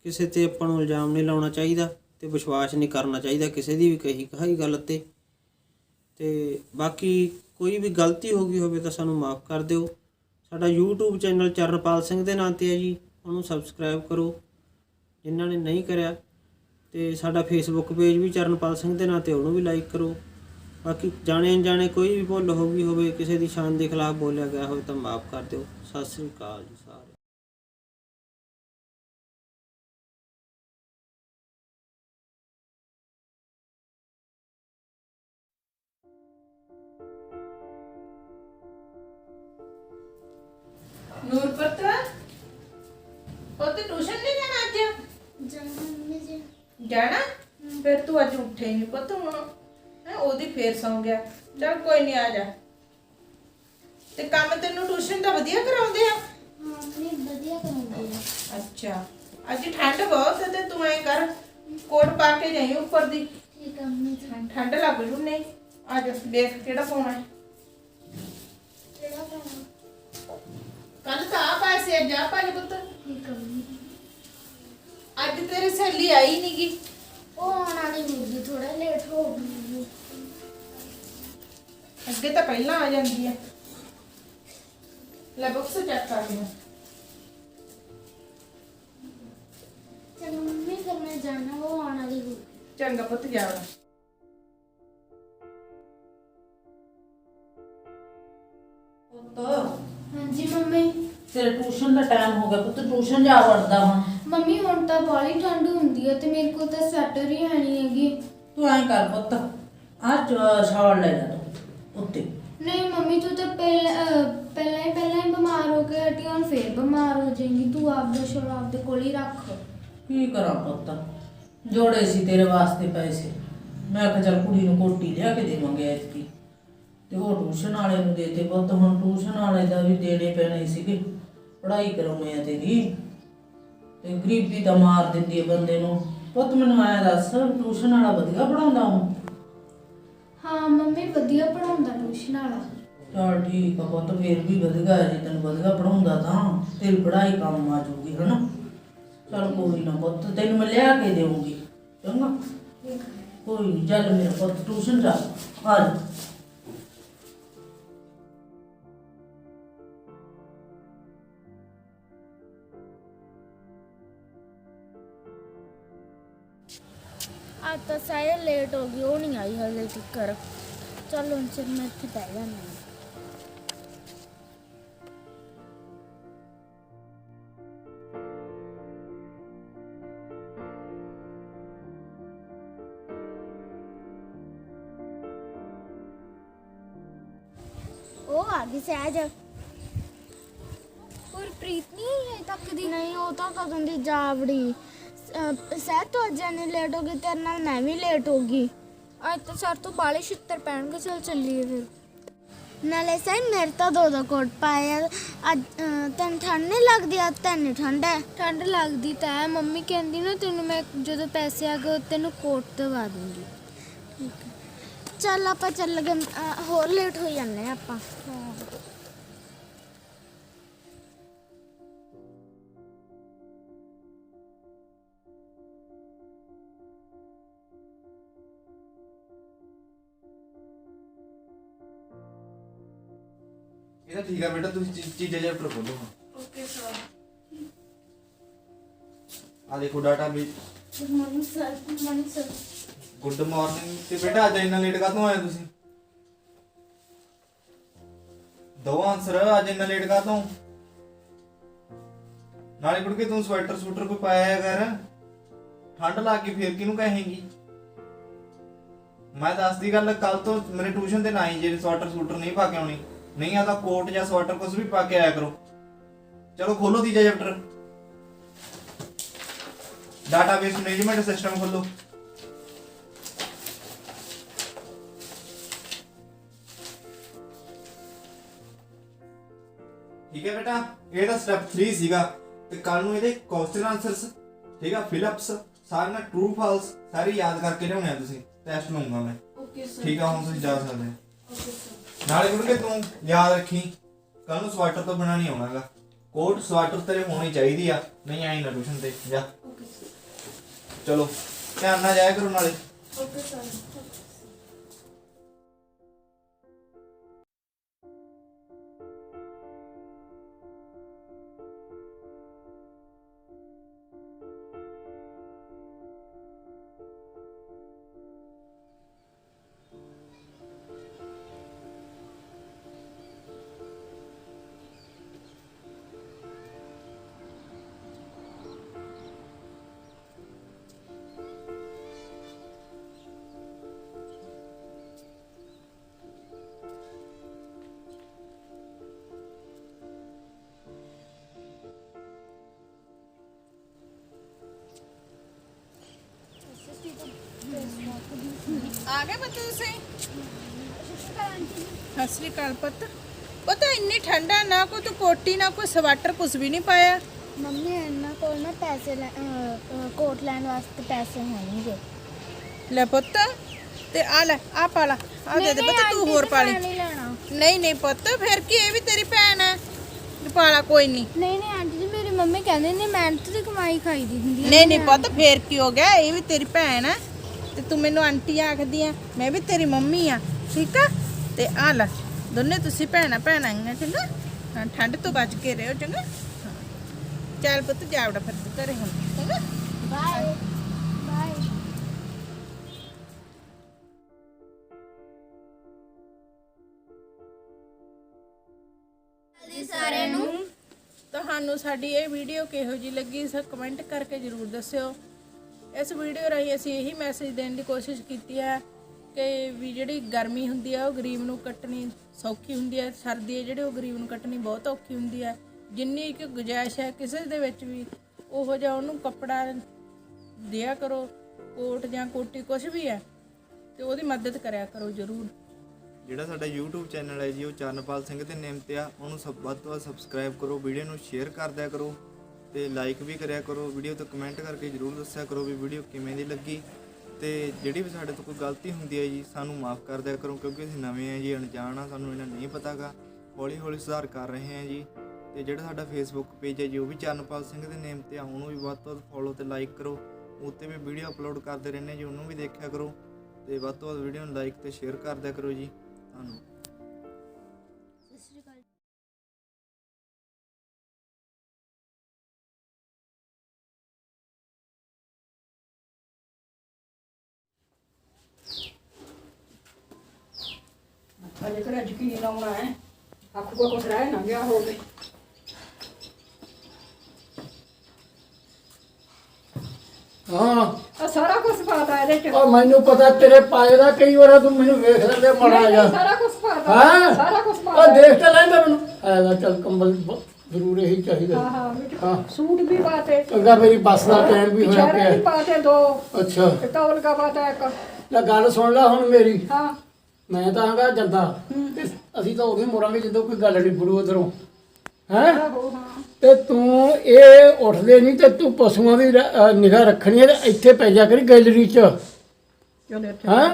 ਕਿਸੇ ਤੇ ਆਪਾਂ ਨੂੰ ਇਲਜ਼ਾਮ ਨਹੀਂ ਲਾਉਣਾ ਚਾਹੀਦਾ ਤੇ ਵਿਸ਼ਵਾਸ ਨਹੀਂ ਕਰਨਾ ਚਾਹੀਦਾ ਕਿਸੇ ਦੀ ਵੀ ਕਹੀ ਕਹਾਈ ਗੱਲ ਤੇ। ਤੇ ਬਾਕੀ ਕੋਈ ਵੀ ਗਲਤੀ ਹੋ ਗਈ ਹੋਵੇ ਤਾਂ ਸਾਨੂੰ ਮਾਫ ਕਰ ਦਿਓ। ਸਾਡਾ YouTube ਚੈਨਲ ਚਰਨਪਾਲ ਸਿੰਘ ਦੇ ਨਾਂ 'ਤੇ ਹੈ ਜੀ, ਉਹਨੂੰ ਸਬਸਕ੍ਰਾਈਬ ਕਰੋ ਜਿਨ੍ਹਾਂ ਨੇ ਨਹੀਂ ਕਰਿਆ। ਤੇ ਸਾਡਾ Facebook ਪੇਜ ਵੀ ਚਰਨਪਾਲ ਸਿੰਘ ਦੇ ਨਾਂ 'ਤੇ, ਉਹਨੂੰ ਵੀ ਲਾਈਕ ਕਰੋ। ਬਾਕੀ ਜਾਣੇ ਅਣਜਾਣੇ ਕੋਈ ਵੀ ਭੁੱਲ ਹੋ ਗਈ ਹੋਵੇ, ਕਿਸੇ ਦੀ ਸ਼ਾਨ ਦੇ ਖਿਲਾਫ ਬੋਲਿਆ ਗਿਆ ਹੋਵੇ ਤਾਂ ਮਾਫ ਕਰ ਦਿਓ। ਸਤਿ ਸ੍ਰੀ ਅਕਾਲ ਜੀ ਸਾਰੇ। ਨੂਰਪਤ ਉਹ ਤੇ ਟਿਊਸ਼ਨ ਨਹੀਂ ਜਾਣਾ ਅੱਜ? ਜਾਣਾ? ਫਿਰ ਤੂੰ ਅੱਜ ਉੱਠੇ ਨਹੀਂ ਪੁੱਤ ਹੁਣ ਹੈ, ਉਹਦੀ ਫੇਰ ਸੌਂ ਗਿਆ। ਚਲ ਕੋਈ ਨਹੀਂ, ਆ ਜਾ। ਤੇ ਕੰਮ ਤੈਨੂੰ ਟਿਊਸ਼ਨ ਦਾ ਵਧੀਆ ਕਰਾਉਂਦੇ ਆ? ਹਾਂ ਨਹੀਂ ਵਧੀਆ ਕਰਾਉਂਦੇ ਆ। ਅੱਛਾ, ਅੱਜ ਠੰਡ ਬਹੁਤ ਹੈ ਤੇ ਤੂੰ ਐ ਕਰ ਕੋਟ ਪਾ ਕੇ ਜਾਈਂ ਉੱਪਰ ਦੀ। ਠੀਕ ਆ ਮੰਮੀ ਜੀ। ਠੰਡ ਲੱਗ ਜੂ। ਨਹੀਂ ਆ ਜਾ, ਦੇਖ ਕਿਹੜਾ ਪਾਉਣਾ ਹੈ। ਕਿਹੜਾ ਪਾਉਣਾ? ਕੱਲ ਤਾਂ ਆ ਪਾਇਆ ਜਾ ਭਾਈ ਪੁੱਤ। ਠੀਕ ਆ ਮੰਮੀ। ਅੱਜ ਤੇਰੀ ਸਹੇਲੀ ਆਈ ਨੀ ਗੀ। ਉਹ ਆਉਣ ਵਾਲੀ ਹੋਊਗੀ, ਥੋੜਾ ਲੇਟ ਹੋ ਗਈ। ਅੱਗੇ ਤਾਂ ਪਹਿਲਾਂ ਆ ਜਾਂਦੀ ਹੈ। ਲੈ ਬੁੱਕਸ ਚੈੱਕ ਕਰ ਲਿਆ। ਚਲੋ ਮੰਮੀ ਫਿਰ ਮੈਂ ਜਾਣਾ, ਉਹ ਆਉਣ ਵਾਲੀ ਹੋਊਗੀ। ਚੰਗਾ ਪੁੱਤ ਜਾ ਵੜਾ। ਪੁੱਤ ਹਾਂਜੀ ਮੰਮੀ। ਤੇਰੇ ਟਿਊਸ਼ਨ ਦਾ ਟਾਈਮ ਹੋ ਗਿਆ ਪੁੱਤ, ਟਿਊਸ਼ਨ ਜਾ ਵੜਦਾ ਹਾਂ। ਮੰਮੀ ਹੁਣ ਤਾਂ ਬਾਹਲੀ ਠੰਡ ਹੁੰਦੀ ਹੈ ਤੇ ਮੇਰੇ ਕੋਲ ਤਾਂ ਸਵੈਟਰ ਹੀ ਹੈ ਨਹੀਂ ਹੈਗੀ। ਤੂੰ ਐਂ ਕਰ ਪੁੱਤ, ਆਹ ਸ਼ਾਲ ਲੈ ਜਾ ਤੂੰ ਉੱਤੇ। ਨਹੀਂ ਮੰਮੀ, ਤੂੰ ਤਾਂ ਪਹਿਲਾਂ ਹੀ ਬਿਮਾਰ ਹੋ ਕੇ ਹਟੀ, ਹੁਣ ਫੇਰ ਬਿਮਾਰ ਹੋ ਜਾਏਂਗੀ। ਤੂੰ ਆਪਦਾ ਸ਼ਾਲ ਆਪਦੇ ਕੋਲ ਹੀ ਰੱਖ। ਕੀ ਕਰਾਂ ਪੁੱਤ, ਜੋੜੇ ਸੀ ਤੇਰੇ ਵਾਸਤੇ ਪੈਸੇ। ਮੈਂ ਕਿਹਾ ਚੱਲ ਕੁੜੀ ਨੂੰ ਕੋਟੀ ਲਿਆ ਕੇ ਦੇਵਾਂਗੇ ਐਤਕੀ, ਤੇ ਉਹ ਟਿਊਸ਼ਨ ਵਾਲੇ ਨੂੰ ਦੇਤੇ ਪੁੱਤ। ਹੁਣ ਟਿਊਸ਼ਨ ਵਾਲੇ ਦਾ ਵੀ ਦੇਣੇ ਪੈਣੇ ਸੀਗੇ, ਪੜ੍ਹਾਈ ਕਰਾਉਣੀ ਆ ਤੇਰੀ, ਤੇ ਗਰੀਬੀ ਤਾਂ ਮਾਰ ਦਿੰਦੀ ਹੈ ਬੰਦੇ ਨੂੰ। ਪੁੱਤ ਮੈਨੂੰ ਐਂ ਦੱਸ, ਟਿਊਸ਼ਨ ਵਾਲਾ ਵਧੀਆ ਪੜਾਉਂਦਾ ਉਹ? ਹਾਂ ਮੰਮੀ, ਵਧੀਆ ਪੜਾਉਂਦਾ ਟਿਊਸ਼ਨ ਵਾਲਾ। ਚਲ ਠੀਕ ਆ ਪੁੱਤ, ਫੇਰ ਵੀ ਵਧੀਆ ਹੈ। ਜੇ ਤੈਨੂੰ ਵਧੀਆ ਪੜਾਉਂਦਾ ਤਾਂ ਤੇਰੀ ਪੜ੍ਹਾਈ ਕੰਮ ਆ ਜਾਊਗੀ, ਹਨਾ। ਚਲ ਕੋਈ ਨਾ ਪੁੱਤ, ਤੈਨੂੰ ਮੈਂ ਲਿਆ ਕੇ ਦੇਵਾਂਗੀ, ਚੰਗਾ। ਕੋਈ ਨਹੀਂ, ਚੱਲ ਮੇਰਾ ਪੁੱਤ ਟਿਊਸ਼ਨ ਜਾ, ਆ ਜਾ। ਅੱਜ ਤਾਂ ਸਾਰੇ ਲੇਟ ਹੋ ਗਈ, ਉਹ ਨਹੀਂ ਆਈ ਹਲੇ ਤੱਕ। ਚਲ ਹੁਣ ਫਿਰ ਮੈਂ ਇੱਥੇ ਬਹਿ ਜਾਣਾ। ਉਹ ਆ ਗਈ ਸਹਿਜ। ਹੋਰ ਪ੍ਰੀਤ ਨਹੀਂ ਹੈ ਤੱਕ ਦੀ? ਨਹੀਂ, ਉਹ ਤਾਂ ਕਦੋਂ ਦੀ ਜਾਵੜੀ। ਸਹਿਜ ਤੋਂ ਅੱਜ ਨੇ ਲੇਟ ਹੋ ਗਈ, ਤੇਰੇ ਨਾਲ ਮੈਂ ਵੀ ਲੇਟ ਹੋ ਗਈ। ਅੱਜ ਤਾਂ ਸਰ ਤੋਂ ਬਾਲੇ ਛਿੱਤਰ ਪੈਣਗੇ। ਚਲ ਚੱਲੀਏ ਫਿਰ। ਨਾਲੇ ਸਹਿਜ ਮੇਰੇ ਤਾਂ ਦੋ ਕੋਟ ਪਾਏ ਆ। ਅੱਜ ਤੈਨੂੰ ਠੰਡ ਨਹੀਂ ਲੱਗਦੀ? ਅੱਜ ਤੈਨੂੰ ਠੰਡ ਹੈ? ਠੰਡ ਲੱਗਦੀ ਤਾਂ ਹੈ, ਮੰਮੀ ਕਹਿੰਦੀ ਨਾ ਤੈਨੂੰ ਮੈਂ ਜਦੋਂ ਪੈਸੇ ਆ ਗਏ ਤੈਨੂੰ ਕੋਟ ਦਵਾ ਦੂੰਗੀ। ਠੀਕ ਹੈ, ਚੱਲ ਆਪਾਂ ਚੱਲ ਗਏ। ਹੋਰ ਲੇਟ ਹੋ ਜਾਂਦੇ ਆ ਆਪਾਂ। ਇਹ ਤਾਂ ਠੀਕ ਆ ਬੇਟਾ, ਤੁਸੀਂ ਚੀਜ਼ਾਂ ਚੈਪਟਰ ਖੋਲੋ। Okay sir. ਆ ਦੇਖੋ ਡਾਟਾ ਵੀ। Good morning sir. Good morning sir. Good morning. ਤੇ ਬੇਟਾ ਅੱਜ ਇੰਨਾ ਲੇਟ ਕਾਹਤੋਂ ਆਏ ਤੁਸੀਂ? ਦੋ ਆਨਸਰ। ਅੱਜ ਇੰਨਾ ਲੇਟ ਕਾਹਤੋਂ? ਨਾਲੇ ਕੁੜਕੇ ਤੂੰ ਸਵੈਟਰ ਸੂਟਰ ਕੋਈ ਪਾਇਆ ਹੈ ਕਰ, ਠੰਡ ਲੱਗ ਗਈ ਫੇਰ ਕਿਹਨੂੰ ਕਹੇਂਗੀ? ਮੈਂ ਦੱਸਦੀ ਗੱਲ, ਕੱਲ ਤੋਂ ਮੇਰੇ ਟਿਊਸ਼ਨ ਤੇ ਨਾ ਆਈ ਜੇ ਸਵੈਟਰ ਸੂਟਰ ਨਹੀਂ ਪਾ ਕੇ ਆਉਣੀ। ਨਹੀਂ ਆਦਾ ਕੋਟ ਜਾਂ ਸਵੈਟਰ ਕੁਝ ਵੀ ਪਾ ਕੇ ਆਇਆ ਕਰੋ। ਚਲੋ ਖੋਲੋ ਤੀਜਾ ਚੈਪਟਰ, ਡਾਟਾਬੇਸ ਮੈਨੇਜਮੈਂਟ ਸਿਸਟਮ ਖੋਲੋ। ਠੀਕ ਹੈ ਬੇਟਾ, ਇਹ ਤਾਂ ਸਟੈਪ 3 ਸੀਗਾ। ਤੇ ਕੱਲ ਨੂੰ ਇਹਦੇ ਕੁਐਸਚਨ ਆਨਸਰਸ, ਠੀਕ ਆ, ਫਿਲਅਪਸ ਸਾਰੀਆਂ ਟਰੂ ਫਾਲਸ ਸਾਰੀ ਯਾਦ ਕਰਕੇ ਲਿਆਉਣੇ ਆ ਤੁਸੀਂ। ਟੈਸਟ ਲਊਂਗਾ ਮੈਂ। Okay sir. ਠੀਕ ਆ, ਹੁਣ ਤੁਸੀਂ ਜਾ ਸਕਦੇ ਹੋ। Okay sir. ਨਾਲੇ ਕਿਉਂਕਿ ਤੂੰ ਯਾਦ ਰੱਖੀ, ਕੱਲ ਨੂੰ ਸਵੈਟਰ ਤੋਂ ਬਿਨਾਂ ਨਹੀਂ ਆਉਣਾਗਾ। ਕੋਟ ਸਵੈਟਰ ਤੇਰੇ ਹੋਣੀ ਚਾਹੀਦੀ ਆ, ਨਹੀਂ ਆਈ ਨਾ ਟਿਊਸ਼ਨ ਤੇ ਜਾ। Okay sir. ਚਲੋ ਧਿਆਨ ਨਾਲ ਜਾਇਆ ਕਰੋ ਨਾਲੇ। Okay sir. ਆ ਗਏ ਬੱਚੇ ਤੁਸੀਂ? ਸਤਿ ਸ਼੍ਰੀ ਅਕਾਲ ਪੁੱਤ। ਪਤਾ ਇੰਨੀ ਠੰਡਾ, ਨਾ ਕੋਈ ਤੂੰ ਕੋਟੀ ਨਾ ਕੋਈ ਸਵੈਟਰ, ਕੁਝ ਵੀ ਨਹੀਂ ਪਾਇਆ। ਮੰਮੀ ਇਹਨਾਂ ਕੋਲ ਨਾ ਪੈਸੇ ਕੋਟ ਲੈਣ ਵਾਸਤੇ ਪੈਸੇ ਹੋਣਗੇ। ਲੈ ਪੁੱਤ, ਤੇ ਆ ਲੈ, ਆ ਪਾ ਲਾ, ਆ ਦੇ ਦੇ ਪੁੱਤ, ਤੂੰ ਹੋਰ ਪਾ ਲਈ। ਨਹੀਂ ਲੈਣਾ। ਨਹੀਂ ਨਹੀਂ ਪੁੱਤ, ਫਿਰ ਕੀ, ਇਹ ਵੀ ਤੇਰੀ ਭੈਣ ਹੈ, ਪਾ ਲਾ, ਕੋਈ ਨਹੀਂ। ਨਹੀਂ ਆਂਟੀ ਜੀ, ਮੇਰੀ ਮੰਮੀ ਕਹਿੰਦੇ ਨੇ ਮਿਹਨਤ ਦੀ ਕਮਾਈ ਖਾਈ ਦੀ ਹੁੰਦੀ ਨਹੀਂ ਨਹੀਂ ਪੁੱਤ ਫੇਰ ਕੀ ਹੋ ਗਿਆ, ਇਹ ਵੀ ਤੇਰੀ ਭੈਣ ਆ ਤੇ ਤੂੰ ਮੈਨੂੰ ਆਂਟੀ ਆਖਦੀ ਆ, ਮੈਂ ਵੀ ਤੇਰੀ ਮੰਮੀ ਆ, ਠੀਕ ਆ। ਤੇ ਆ ਲੈ ਦੋਨੇ ਤੁਸੀਂ ਭੈਣਾਂ ਆਈਆਂ, ਚੰਗਾ। ਹਾਂ, ਠੰਡ ਤੋਂ ਬਚ ਕੇ ਰਹੋ, ਚੰਗਾ। ਹਾਂ। ਚੱਲ ਪੁੱਤ ਜਾ ਵੜਾ ਫਿਰ ਤੂੰ ਘਰੇ ਹੁਣ, ਚੰਗਾ। Bye bye. ਸਾਰਿਆਂ ਨੂੰ ਤੁਹਾਨੂੰ ਸਾਡੀ ਇਹ ਵੀਡੀਓ ਕਿਹੋ ਜਿਹੀ ਲੱਗੀ ਸਰ ਕਮੈਂਟ ਕਰਕੇ ਜ਼ਰੂਰ ਦੱਸਿਓ। ਇਸ ਵੀਡੀਓ ਰਾਹੀਂ ਅਸੀਂ ਇਹੀ ਮੈਸੇਜ ਦੇਣ ਦੀ ਕੋਸ਼ਿਸ਼ ਕੀਤੀ ਹੈ ਕਿ ਵੀ ਜਿਹੜੀ ਗਰਮੀ ਹੁੰਦੀ ਆ ਉਹ ਗਰੀਬ ਨੂੰ ਕੱਟਣੀ ਸੌਖੀ ਹੁੰਦੀ ਹੈ, ਸਰਦੀ ਹੈ ਜਿਹੜੀ ਉਹ ਗਰੀਬ ਨੂੰ ਕੱਟਣੀ ਬਹੁਤ ਔਖੀ ਹੁੰਦੀ ਹੈ। ਜਿੰਨੀ ਕਿ ਗੁੰਜਾਇਸ਼ ਹੈ ਕਿਸੇ ਦੇ ਵਿੱਚ ਵੀ ਉਹੋ ਜਿਹਾ ਉਹਨੂੰ ਕੱਪੜਾ ਦਿਆ ਕਰੋ, ਕੋਟ ਜਾਂ ਕੋਟੀ ਕੁਝ ਵੀ ਹੈ, ਤੇ ਉਹਦੀ ਮਦਦ ਕਰਿਆ ਕਰੋ ਜ਼ਰੂਰ। ਜਿਹੜਾ ਸਾਡਾ YouTube ਚੈਨਲ ਹੈ ਜੀ ਉਹ ਚਰਨਪਾਲ ਸਿੰਘ ਦੇ ਨੇਮ ਤੇ ਆ, ਉਹਨੂੰ ਵੱਧ ਤੋਂ ਵੱਧ ਸਬਸਕ੍ਰਾਈਬ ਕਰੋ, ਵੀਡੀਓ ਨੂੰ ਸ਼ੇਅਰ ਕਰ ਦਿਆ ਕਰੋ ਤੇ ਲਾਈਕ ਵੀ ਕਰਿਆ ਕਰੋ। ਵੀਡੀਓ ਤੇ ਕਮੈਂਟ ਕਰਕੇ ਜ਼ਰੂਰ ਦੱਸਿਆ ਕਰੋ ਵੀ ਵੀਡੀਓ ਕਿਵੇਂ ਦੀ ਲੱਗੀ, ਤੇ ਜਿਹੜੀ ਵੀ ਸਾਡੇ ਤੋਂ ਕੋਈ ਗਲਤੀ ਹੁੰਦੀ ਹੈ ਜੀ ਸਾਨੂੰ ਮਾਫ ਕਰ ਦਿਆ ਕਰੋ, ਕਿਉਂਕਿ ਅਸੀਂ ਨਵੇਂ ਆ ਜੀ, ਅਣਜਾਣ ਆ, ਸਾਨੂੰ ਇਹਨਾਂ ਨਹੀਂ ਪਤਾਗਾ। ਹੌਲੀ ਹੌਲੀ ਸੁਧਾਰ ਕਰ ਰਹੇ ਹਾਂ ਜੀ। ਤੇ ਜਿਹੜਾ ਸਾਡਾ ਫੇਸਬੁੱਕ ਪੇਜ ਹੈ ਜੀ ਉਹ ਵੀ ਚਰਨਪਾਲ ਸਿੰਘ ਦੇ ਨੇਮ ਤੇ ਆ, ਉਹਨੂੰ ਵੀ ਵੱਧ ਤੋਂ ਵੱਧ ਫੋਲੋ ਤੇ ਲਾਈਕ ਕਰੋ। ਉੱਤੇ ਵੀ ਵੀਡੀਓ ਅਪਲੋਡ ਕਰਦੇ ਰਹਿੰਦੇ ਜੀ, ਉਹਨੂੰ ਵੀ ਦੇਖਿਆ ਕਰੋ ਤੇ ਵੱਧ ਤੋਂ ਵੱਧ ਵੀਡੀਓ ਨੂੰ ਲਾਈਕ ਤੇ ਸ਼ੇਅਰ ਕਰ ਦਿਆ ਕਰੋ ਜੀ। ਧੰਨਵਾਦ। ਅਜੇ ਕਿਹੜਾ ਯਕੀਨ ਆਉਣਾ ਹੈ, ਆਖੂਗਾ ਕੁਛ ਰਹਿ ਨਾ ਗਿਆ ਹੋਵੇ। ਹਾਂ ਆ ਸਾਰਾ ਕੁਝ ਪਾਤਾ ਇਹਦੇ ਚ। ਉਹ ਮੈਨੂੰ ਪਤਾ ਤੇਰੇ ਪਾਏ ਦਾ, ਕਈ ਵਾਰ ਤੂੰ ਮੈਨੂੰ ਵੇਖ ਲੈਂਦੇ ਮਾੜਾ ਨਹੀਂ, ਜਾ। ਸਾਰਾ ਕੁਝ ਪਾਤਾ। ਹਾਂ ਸਾਰਾ ਕੁਝ ਉਹ ਪਾਤਾ। ਦੇਖ ਤਾਂ ਲੈਂਦਾ ਮੈਨੂੰ ਐਦਾ ਚੱਲ ਕੰਬਲ ਜ਼ਰੂਰ ਇਹੀ ਚਾਹੀਦਾ। ਹਾਂ ਹਾਂ ਵਿੱਚ ਹਾਂ। ਸੂਟ ਵੀ ਪਾਤੇ, ਚੰਗਾ ਮੇਰੀ ਬੱਸ ਦਾ ਟਾਈਮ ਵੀ ਹੋਇਆ ਪਿਛਾੜੇ ਵੀ ਪਿਆ। ਪਾਤੇ ਦੋ, ਅੱਛਾ ਤੇ ਤੌਲ ਕਾ ਪਾਤਾ ਇੱਕ। ਲੈ ਗੱਲ ਸੁਣ ਲੈ ਹੁਣ ਮੇਰੀ, ਹਾਂ ਮੈਂ ਤਾਂ ਆਂਗਾ ਜਾਂਦਾ ਤੇ ਅਸੀਂ ਤਾਂ ਉਦੋਂ ਮੁੜਾਂਗੇ ਜਦੋਂ ਕੋਈ ਗੱਲ ਨਹੀਂ ਬੁਰੂ ਉਧਰੋਂ ਹੈ। ਆਹੋ ਹਾਂ। ਤੇ ਤੂੰ ਇਹ ਉੱਠਦੇ ਨਹੀਂ ਤੇ ਤੂੰ ਪਸ਼ੂਆਂ ਦੀ ਨਿਗਾਹ ਰੱਖਣੀ ਹੈ ਤੇ ਇੱਥੇ ਪੈ ਜਾ ਕਰੀ ਗੈਲਰੀ 'ਚ। ਚਲ ਇੱਥੇ ਹਾਂ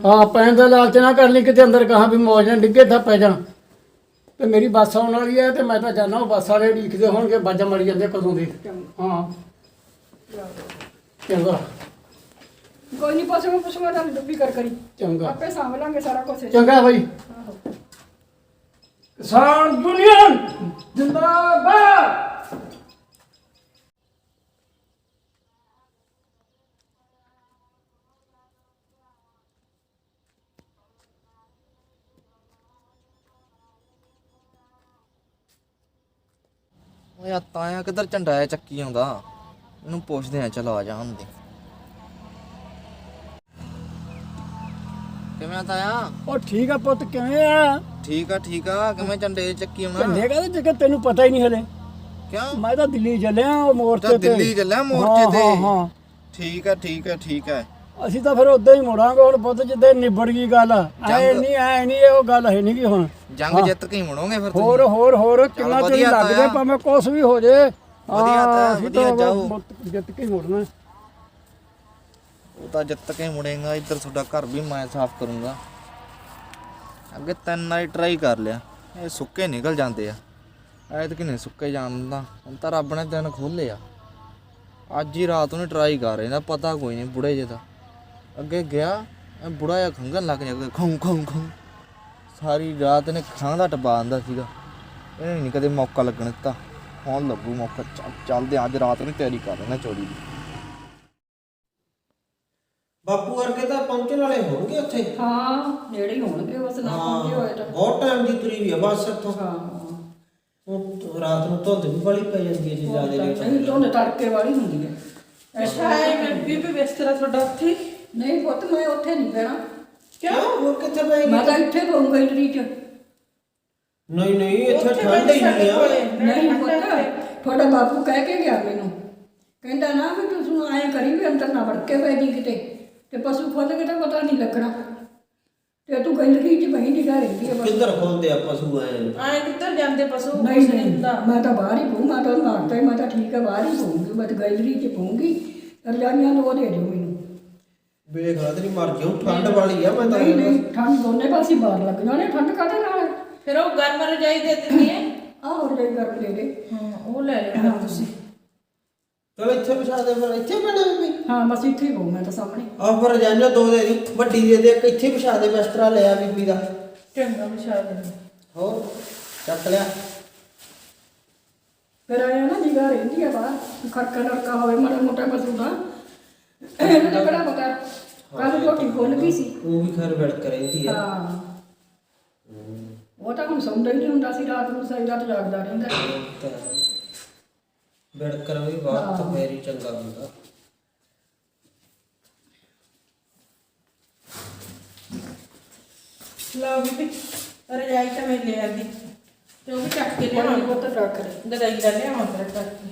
ਹਾਂ ਪੈਣ ਦਾ ਲਾਲਚ ਨਾ ਕਰ ਲਈ ਕਿਤੇ ਅੰਦਰ ਕਹਾਂ ਵੀ ਮੌਜ ਨਾਲ ਡਿੱਗੇ ਤਾਂ ਪੈ ਜਾ। ਤੇ ਮੇਰੀ ਬੱਸ ਆਉਣ ਵਾਲੀ ਹੈ ਤੇ ਮੈਂ ਤਾਂ ਜਾਣਾ, ਉਹ ਬੱਸ ਵਾਲੇ ਉਡੀਕਦੇ ਹੋਣਗੇ, ਬਾਜਾਂ ਮੜੀ ਜਾਂਦੇ ਕਦੋਂ ਦੇ। ਹਾਂ ਚੰਗਾ ਕੋਈ ਨਹੀਂ, ਪਸ਼ੂਆਂ ਦਾ ਡੁੱਬੀ ਕਰ ਕਰੀ, ਚੰਗਾ ਆਪੇ ਸਾਂਭ ਲਾਂਗੇ ਸਾਰਾ ਕੁਝ। ਚੰਗਾ ਬਈ। ਕਿਸਾਨ ਯੂਨੀਅਨ ਜਿੰਦਾਬਾਦ। ਓਏ ਆ ਤਾਇਆ ਕਿੱਧਰ ਝੰਡਾ ਆ ਚੱਕੀ ਆਉਂਦਾ, ਇਹਨੂੰ ਪੁੱਛਦੇ ਆ। ਚਲੋ ਆ ਜਾਣ ਦੇ। ਕਿਵੇਂ ਆ ਤਾਇਆ? ਉਹ ਠੀਕ ਆ ਪੁੱਤ, ਕਿਵੇਂ ਆ? ਠੀਕ ਆ। ਕਿਵੇਂ ਝੰਡੇ ਚੱਕੀ ਆਉਣਾ? ਝੰਡੇ ਕਾਹਦੇ ਜਗ੍ਹਾ ਤੈਨੂੰ ਪਤਾ ਹੀ ਨਹੀਂ ਹਲੇ। ਕਿਉਂ? ਮੈਂ ਤਾਂ ਦਿੱਲੀ ਚੱਲਿਆ ਉਹ ਮੋਰਚੇ ਤਾਂ ਤੇ। ਦਿੱਲੀ ਚੱਲਿਆ ਮੋਰਚੇ ਤੇ? ਹਾਂ ਠੀਕ ਆ। ਅਸੀਂ ਤਾਂ ਫਿਰ ਉਦਾਂ ਹੀ ਮੁੜਾਂਗੇ ਹੁਣ ਪੁੱਤ, ਜਿੱਦਾਂ ਨਿਬੜ ਗਈ ਗੱਲ। ਐ ਨਹੀਂ ਉਹ ਗੱਲ ਹੈ ਨਹੀਂ ਗੀ ਹੁਣ। ਜੰਗ ਜਿੱਤ ਕੇ ਹੀ ਮੁੜੋਗੇ ਫਿਰ ਤੁਸੀਂ? ਹੋਰ ਕਿੰਨਾ ਚਿਰ ਵਧੀਆ ਲੱਗ ਤਾਇਆ। ਜੇ ਭਾਵੇਂ ਕੁਛ ਵੀ ਹੋ ਜੇ। ਵਧੀਆ ਤਾਇਆ, ਅਸੀਂ ਵਧੀਆ ਤਾਂ ਜਾਓ। ਜਿੱਤ ਕੇ ਹੀ ਮੁੜਨਾ। ਉਹ ਤਾਂ ਜਿੱਤ ਕੇ ਮੁੜੇਗਾ। ਇੱਧਰ ਤੁਹਾਡਾ ਘਰ ਵੀ ਮੈਂ ਸਾਫ਼ ਕਰੂੰਗਾ। ਅੱਗੇ 3 ਵਾਰੀ ਟਰਾਈ ਕਰ ਲਿਆ, ਇਹ ਸੁੱਕੇ ਨਿਕਲ ਜਾਂਦੇ ਆ। ਐਤਕੀ ਨਹੀਂ ਸੁੱਕੇ ਜਾਣ ਦਿੰਦਾ। ਹੁਣ ਤਾਂ ਰੱਬ ਨੇ ਦਿਨ ਖੋਲ੍ਹੇ ਆ। ਅੱਜ ਹੀ ਰਾਤ ਨੂੰ ਟਰਾਈ ਕਰ ਰਹੇ ਦਾ, ਪਤਾ ਕੋਈ ਨਹੀਂ ਬੁੜੇ ਜੇ ਦਾ। ਅੱਗੇ ਗਿਆ ਇਹ ਬੁੜਾ ਜਿਹਾ ਖੰਘਣ ਲੱਗ ਜਾਂਦਾ, ਖੰ ਸਾਰੀ ਰਾਤ ਇਹਨੇ ਖਾਂ ਦਾ ਟਪਾ ਆਂਦਾ ਸੀਗਾ। ਇਹਨੇ ਨਹੀਂ ਕਦੇ ਮੌਕਾ ਲੱਗਣ ਦਿੱਤਾ। ਹੁਣ ਲੱਗੂ ਮੌਕਾ। ਚੱਲਦੇ ਅੱਜ ਰਾਤ ਨੂੰ ਤਿਆਰੀ ਕਰ ਲੈਣਾ ਚੋਰੀ ਦੀ। ਬਾਪੂ ਵਰਗੇ ਤਾਂ ਪਹੁੰਚਣ ਵਾਲੇ ਹੋਣਗੇ ਉੱਥੇ। ਹਾਂ ਨੇੜੇ ਹੀ ਹੋਣਗੇ, ਬਸ ਨਾ ਪਹੁੰਚੇ ਹੋਏ ਤਾਂ। ਬਹੁਤ ਟਾਈਮ ਦੀ ਤੁਰੀ ਵੀ ਆ ਬਸ ਇੱਥੋਂ। ਹਾਂ ਹੁਣ ਰਾਤ ਨੂੰ ਧੁੰਦ ਵੀ ਬੜੀ ਪੈ ਜਾਂਦੀ ਹੈ ਜੇ ਜ਼ਿਆਦਾ ਲੇਟ ਨਹੀਂ, ਧੁੰਦ ਤੜਕੇ ਵਾਲੀ ਹੁੰਦੀ ਹੈ। ਅੱਛਾ ਮੈਂ ਬੀਬੀ ਬਿਸਤਰਾ ਤੁਹਾਡਾ ਉੱਥੇ? ਨਹੀਂ ਪੁੱਤ, ਮੈਂ ਉੱਥੇ ਨਹੀਂ ਪੈਣਾ। ਕਿਉਂ? ਹੋਰ ਕਿੱਥੇ ਪਏਗੀ? ਮੈਂ ਤਾਂ ਇੱਥੇ ਪਊਂਗਾ ਇੰਦਰੀ ਚ। ਨਹੀਂ ਇੱਥੇ ਠੰਡ ਹੀ ਨਹੀਂ ਆ। ਨਹੀਂ ਪੁੱਤ, ਤੁਹਾਡਾ ਬਾਪੂ ਕਹਿ ਕੇ ਗਿਆ ਮੈਨੂੰ, ਕਹਿੰਦਾ ਨਾ ਵੀ ਤੂੰ ਐਂ ਕਰੀ ਵੀ ਅੰਦਰ ਨਾ ਵੜ ਕੇ ਪੈ ਜੀ ਕਿਤੇ, ਤੇ ਪਸ਼ੂ ਖੁੱਲ ਕੇ ਤਾਂ ਪਤਾ ਨਹੀਂ ਲੱਗਣਾ, ਤੇ ਤੂੰ ਗੰਦਗੀ ਚ ਬਹੀ ਨਿਗਾ ਰਹਿੰਦੀ ਹੈ ਬਸ। ਕਿੱਧਰ ਖੋਲਦੇ ਆ ਪਸ਼ੂ ਐ? ਕਿੱਧਰ ਜਾਂਦੇ ਪਸ਼ੂ? ਨਹੀਂ ਮੈਂ ਤਾਂ ਬਾਹਰ ਹੀ ਪਊ। ਮੈਂ ਤਾਂ ਮਾਰਤਾ ਹੀ, ਮੈਂ ਤਾਂ ਠੀਕ ਹੈ ਬਾਹਰ ਹੀ ਪਊਂਗੀ। ਮੈਂ ਤਾਂ ਗੈਲਰੀ ਚ ਪਊਂਗੀ। ਰਜਾਈਆਂ ਨੂੰ ਉਹ ਦੇ ਦਿਓ ਮੈਨੂੰ। ਵੇਖ ਲਾ ਤੇਰੀ ਮਰਜ਼ੀ, ਹੁਣ ਠੰਡ ਵਾਲੀ ਆ। ਮੈਂ ਤਾਂ ਨਹੀਂ ਠੰਡ ਦੋਨੇ ਪਾਸੇ ਬਾਹਰ ਲੱਗ ਜਾਣੇ, ਠੰਡ ਕਾਹਦੇ ਨਾਲ? ਫਿਰ ਉਹ ਗਰਮ ਰਜਾਈ ਦੇ ਦਿੰਦੀ ਹੈ। ਆਹ ਰਜਾਈ ਗਰਮ ਲੈ ਲੈ। ਹਾਂ ਉਹ ਲੈ ਲੈਣਾ ਤੁਸੀਂ। ਚਲੋ ਇੱਥੇ ਵਿਛਾ ਦੇ ਫਿਰ, ਇੱਥੇ ਪੈਣਾ ਬੀਬੀ। ਹਾਂ ਬਸ ਇੱਥੇ ਹੀ ਰਹੂੰ ਮੈਂ ਤਾਂ ਸਾਹਮਣੇ। ਆਹ ਫਿਰ ਰਜਾਈਆਂ 2 ਦੇ ਦੀ, ਵੱਡੀ ਦੇ ਦੇ, ਇੱਕ ਇੱਥੇ ਵਿਛਾ ਦੇ, ਬਿਸਤਰਾ ਲਿਆ ਬੀਬੀ ਦਾ। ਚੰਗਾ ਵਿਛਾ ਦੇਣੀ। ਹੋਰ ਚੱਕ ਲਿਆ। ਫਿਰ ਆਇਆ ਨਾ ਨਿਗਾਹ ਰਹਿੰਦੀ ਆ ਬਾਹਰ, ਖੜਕਾ ਲੜਕਾ ਹੋਵੇ ਮਾੜਾ ਮੋਟਾ ਪਸ਼ੂ ਦਾ, ਇਹਨੂੰ ਤਾਂ ਕਿਹੜਾ ਪਤਾ। ਕੱਲ ਰੋਟੀ ਖੁੱਲ ਗਈ ਸੀ। ਉਹ ਵੀ ਖੈਰ ਵਿੜਕ ਰਹਿੰਦੀ ਆ। ਹਾਂ ਉਹ ਤਾਂ ਹੁਣ ਸੌਂਦਾ ਹੀ ਨਹੀਂ ਹੁੰਦਾ ਸੀ, ਰਾਤ ਨੂੰ ਸਾਰੀ ਰਾਤ ਜਾਗਦਾ ਰਹਿੰਦਾ। ਵਿੜਕ ਰਵੇ ਬਾਤ ਤਾਂ ਫੇਰ ਹੀ ਚੰਗਾ ਹੁੰਦਾ। ਲਓ ਬੀਬੀ ਰਜਾਈ ਤਾਂ ਮੈਂ ਲੈ ਆਂਦੀ ਤੇ ਉਹ ਵੀ ਚੱਕ ਕੇ ਲਿਆਵਾਂ। ਉਹ ਤਾਂ ਰੱਖ ਲੈ। ਗਦਾਈ ਦਾ ਲਿਆਵਾਂ ਫਿਰ ਕਰਕੇ।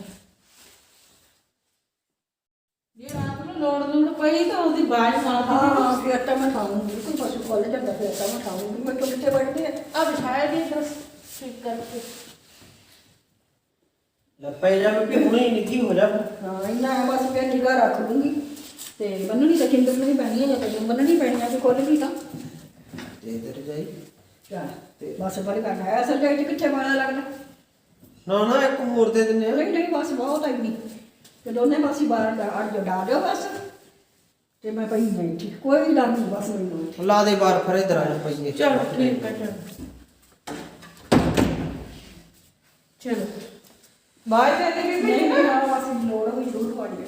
ਜੇ ਰਾਤ ਨੂੰ ਲੋੜ ਪਈ ਤਾਂ ਉਹਦੀ ਬਾਜ ਮਾਰਦੀ। ਹਾਂ ਫਿਰ ਤਾਂ ਮੈਂ ਖਾਊਂਗੀ, ਕੋਈ ਪਸ਼ੂ ਖੁੱਲ ਜਾਂਦਾ ਫਿਰ ਤਾਂ ਮੈਂ ਖਾਊਂਗੀ। ਮੈਂ ਕਿੱਥੇ ਬੈਠਦੇ ਆ। ਆ ਵਿਛਾਇਆ ਦੀ ਬਸ ਠੀਕ ਕਰਕੇ। ਲੈ ਪੈ ਜਾ ਬੀਬੀ, ਹੁਣੇ ਹੀ ਨਿੱਘੀ ਹੋ ਜਾ। ਹਾਂ ਇੰਨਾ ਹੈ ਬਸ, ਫਿਰ ਨਿਗਾਹ ਰੱਖ ਲੂੰਗੀ। ਤੇ ਬੰਨਣੀ ਤਾਂ ਕਿੰਦਰ ਨੂੰ ਹੀ ਪੈਣੀ ਹੈ, ਜਾਂ ਤੈਨੂੰ ਬੰਨਣੀ ਪੈਣੀ ਹੈ, ਜੇ ਖੁੱਲ ਗਈ ਤਾਂ ਦੇ ਦੇ ਰਜਾਈ। ਚੱਲ ਤੇ ਬਸ ਬੜੀ ਗੱਲ ਹੈ। ਅਸਲ ਵਿੱਚ ਕਿੱਥੇ ਮਾੜਾ ਲੱਗਦਾ। ਨਾ ਨਾ ਇੱਕ ਹੋਰ ਦੇ ਦਿੰਨੇ ਆ। ਨਹੀਂ ਨਹੀਂ ਬਸ ਬਹੁਤ ਹੈ ਨਹੀਂ ਤੇ ਦੋਨੇ ਪਾਸੇ ਬਾਹਰ ਅੱਡ ਡਾ ਦਿਓ ਬਸ, ਤੇ ਮੈਂ ਪਈ ਨਹੀਂ ਠੀਕ, ਕੋਈ ਡਰ ਨਹੀਂ ਬਸ ਮੈਨੂੰ। ਲਾ ਦੇ ਬਾਰ ਫਿਰ ਇਧਰ ਆ ਜਾ ਪਈਏ। ਚਲੋ ਠੀਕ ਹੈ ਚਲੋ ਬਾਏ ਦੇ ਦੇ ਬੀਬੀ। ਨਹੀਂ ਹਾਂ ਬਸ ਲੋੜ ਹੋਈ ਜ਼ਰੂਰ ਪਾਣੀ ਹੈ।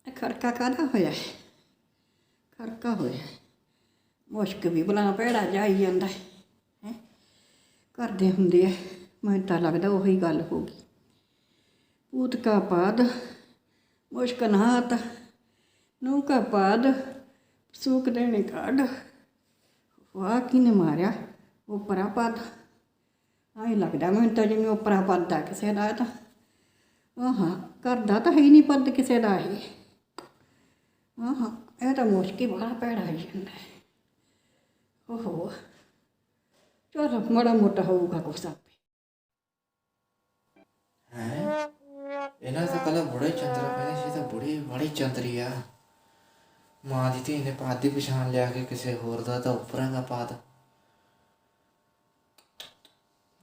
ਖੜਕਾ ਕਾਹਦਾ ਹੋਇਆ? ਖੜਕਾ ਹੋਇਆ, ਮੁਸ਼ਕ ਵੀ ਬਲਾ ਭੈੜਾ ਜਾਈ ਜਾਂਦਾ ਹੈ। ਕਰਦੇ ਹੁੰਦੇ ਆ, ਮੈਨੂੰ ਤਾਂ ਲੱਗਦਾ ਉਹੀ ਗੱਲ ਹੋ ਗਈ। ਭੂਤ ਕਾ ਪਾਦ ਮੁਸ਼ਕ ਨਾਤ ਨੂੰ ਕਾ ਪਾਦ ਸੂਕ ਦੇਣੇ ਕਾਢ। ਵਾਹ ਕਿਨੇ ਮਾਰਿਆ ਉਪਰਾ ਪਦ। ਆਏ ਲੱਗਦਾ ਮੈਨੂੰ ਤਾਂ ਜਿਵੇਂ ਉਪਰਾ ਪਦ ਦਾ ਕਿਸੇ ਦਾ। ਤਾਂ ਆਹਾਂ ਕਰਦਾ ਤਾਂ ਹੈ ਹੀ ਨਹੀਂ ਪਦ ਕਿਸੇ ਦਾ ਇਹ। ਆਹਾਂ ਇਹ ਤਾਂ ਮੁਸ਼ਕ ਹੀ ਬੜਾ ਭੈੜਾ ਹੀ ਜਾਂਦਾ ਹੈ। ਓਹੋ ਚਲੋ ਮਾੜਾ ਮੋਟਾ ਹੋਊਗਾ ਕੁਛ ਆਪੇ। ਇਹਨਾਂ ਦਾ ਕਲਾ ਬੁੜੇ ਚੰਦਰਾ ਪੈਦਾ ਸੀ ਤਾਂ ਬੁੜੀ ਬੜੀ ਚੰਦਰੀ ਆ। ਮਾਂ ਦੀ ਧੀ ਨੇ ਪਾਦ ਦੀ ਪਛਾਣ ਲਿਆ ਕੇ ਕਿਸੇ ਹੋਰ ਦਾ ਤਾਂ ਉੱਪਰਾਂ ਦਾ ਪਾਦ।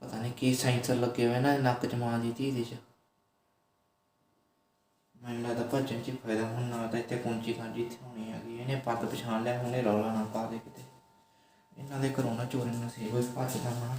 ਪਤਾ ਨਹੀਂ ਕੀ ਸੈਂਸਰ ਲੱਗੇ ਹੋਏ ਨਾ ਨੱਕ 'ਚ ਮਾਂ ਦੀ ਧੀ ਦੇ 'ਚ। ਮੈਨੂੰ ਲੱਗਦਾ ਭੱਜਣ 'ਚ ਹੀ ਫਾਇਦਾ, ਹੁਣ ਨਾ ਤਾਂ ਇੱਥੇ ਕੁੰਚੀ ਕਾਂਜੀ ਇੱਥੇ ਹੋਣੀ ਹੈਗੀ। ਇਹਨੇ ਪੱਦ ਪਛਾਣ ਲਿਆ, ਹੁਣੇ ਰੌਲਾ ਨਾ ਪਾ ਦੇ ਕਿਤੇ ਇਹਨਾਂ ਦੇ ਘਰੋਂ ਨਾ ਚੋਰੀ ਨਾ ਸੀ ਕੋਈ ਭੱਜਦਾ ਨਾ।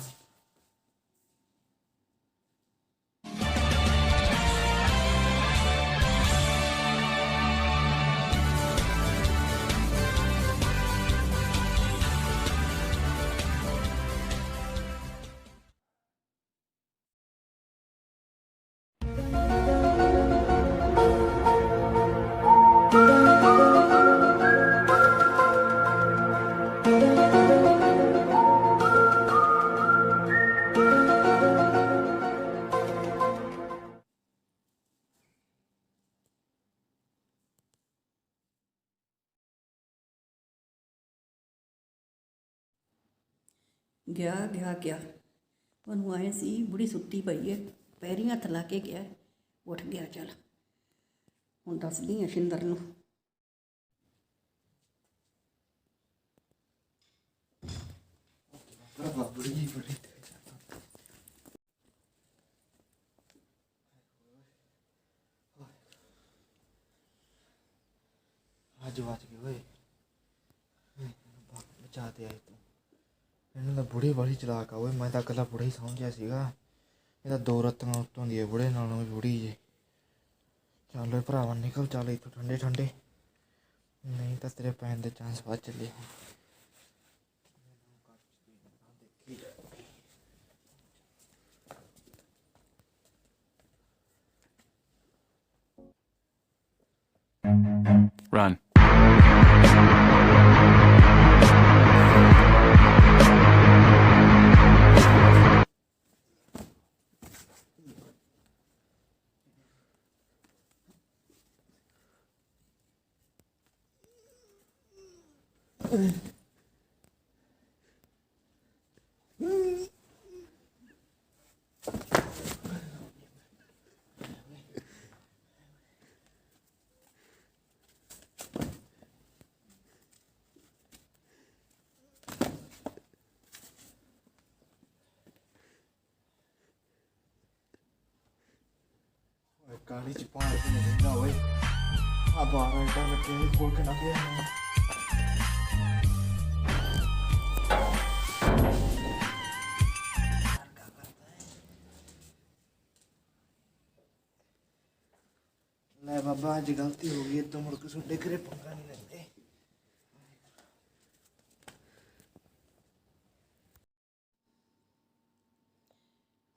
ਗਿਆ ਗਿਆ ਗਿਆ ਉਹਨੂੰ ਆਏ ਸੀ ਬੁੜੀ ਸੁੱਤੀ ਪਈ ਹੈ, ਪੈਰੀਂ ਹੱਥ ਲਾ ਕੇ ਗਿਆ, ਉੱਠ ਗਿਆ। ਚੱਲ ਹੁਣ ਦੱਸਦੀ ਆ ਸ਼ਿੰਦਰ ਨੂੰ। ਅੱਜ ਬਚ ਗਏ ਓਏ, ਬਚਾ ਤੇ ਆਏ ਤੂੰ। ਇਹਨਾਂ ਦਾ ਬੁੜੀ ਬੜੀ ਚਲਾਕ ਆ ਓਏ, ਮੈਂ ਤਾਂ ਇਕੱਲਾ ਬੁੜਾ ਹੀ ਸਮਝਿਆ ਸੀਗਾ। ਇਹਦਾ 2 ਰੱਤਾਂ ਉੱਤੋਂ ਦੀ ਹੈ ਬੁੜੇ ਨਾਲੋਂ ਵੀ ਬੁੜੀ ਜੇ। ਚੱਲ ਓਏ ਭਰਾਵਾ ਨਿਕਲ ਚੱਲ ਇੱਥੋਂ ਠੰਡੇ ਠੰਡੇ, ਨਹੀਂ ਤਾਂ ਤੇਰੇ ਪੈਣ ਦੇ ਚਾਂਸ ਵੱਧ ਚੱਲੇ। Run. ਕਾਲੀ ਚ ਪਾਣ ਕੇ ਨਹੀਂ ਦਿੰਦਾ ਓਏ, ਆ ਬਾਹਰ ਇੱਟਾਂ ਲੱਗੇ ਖੋਲ ਕੇ ਨਾ ਗਿਆ। ਲੈ ਬਾਬਾ ਅੱਜ ਗਲਤੀ ਹੋ ਗਈ, ਤੋਂ ਮੁੜ ਕੇ ਤੁਹਾਡੇ ਘਰੇ ਪੰਗਾ ਨਹੀਂ ਲੈਂਦੇ।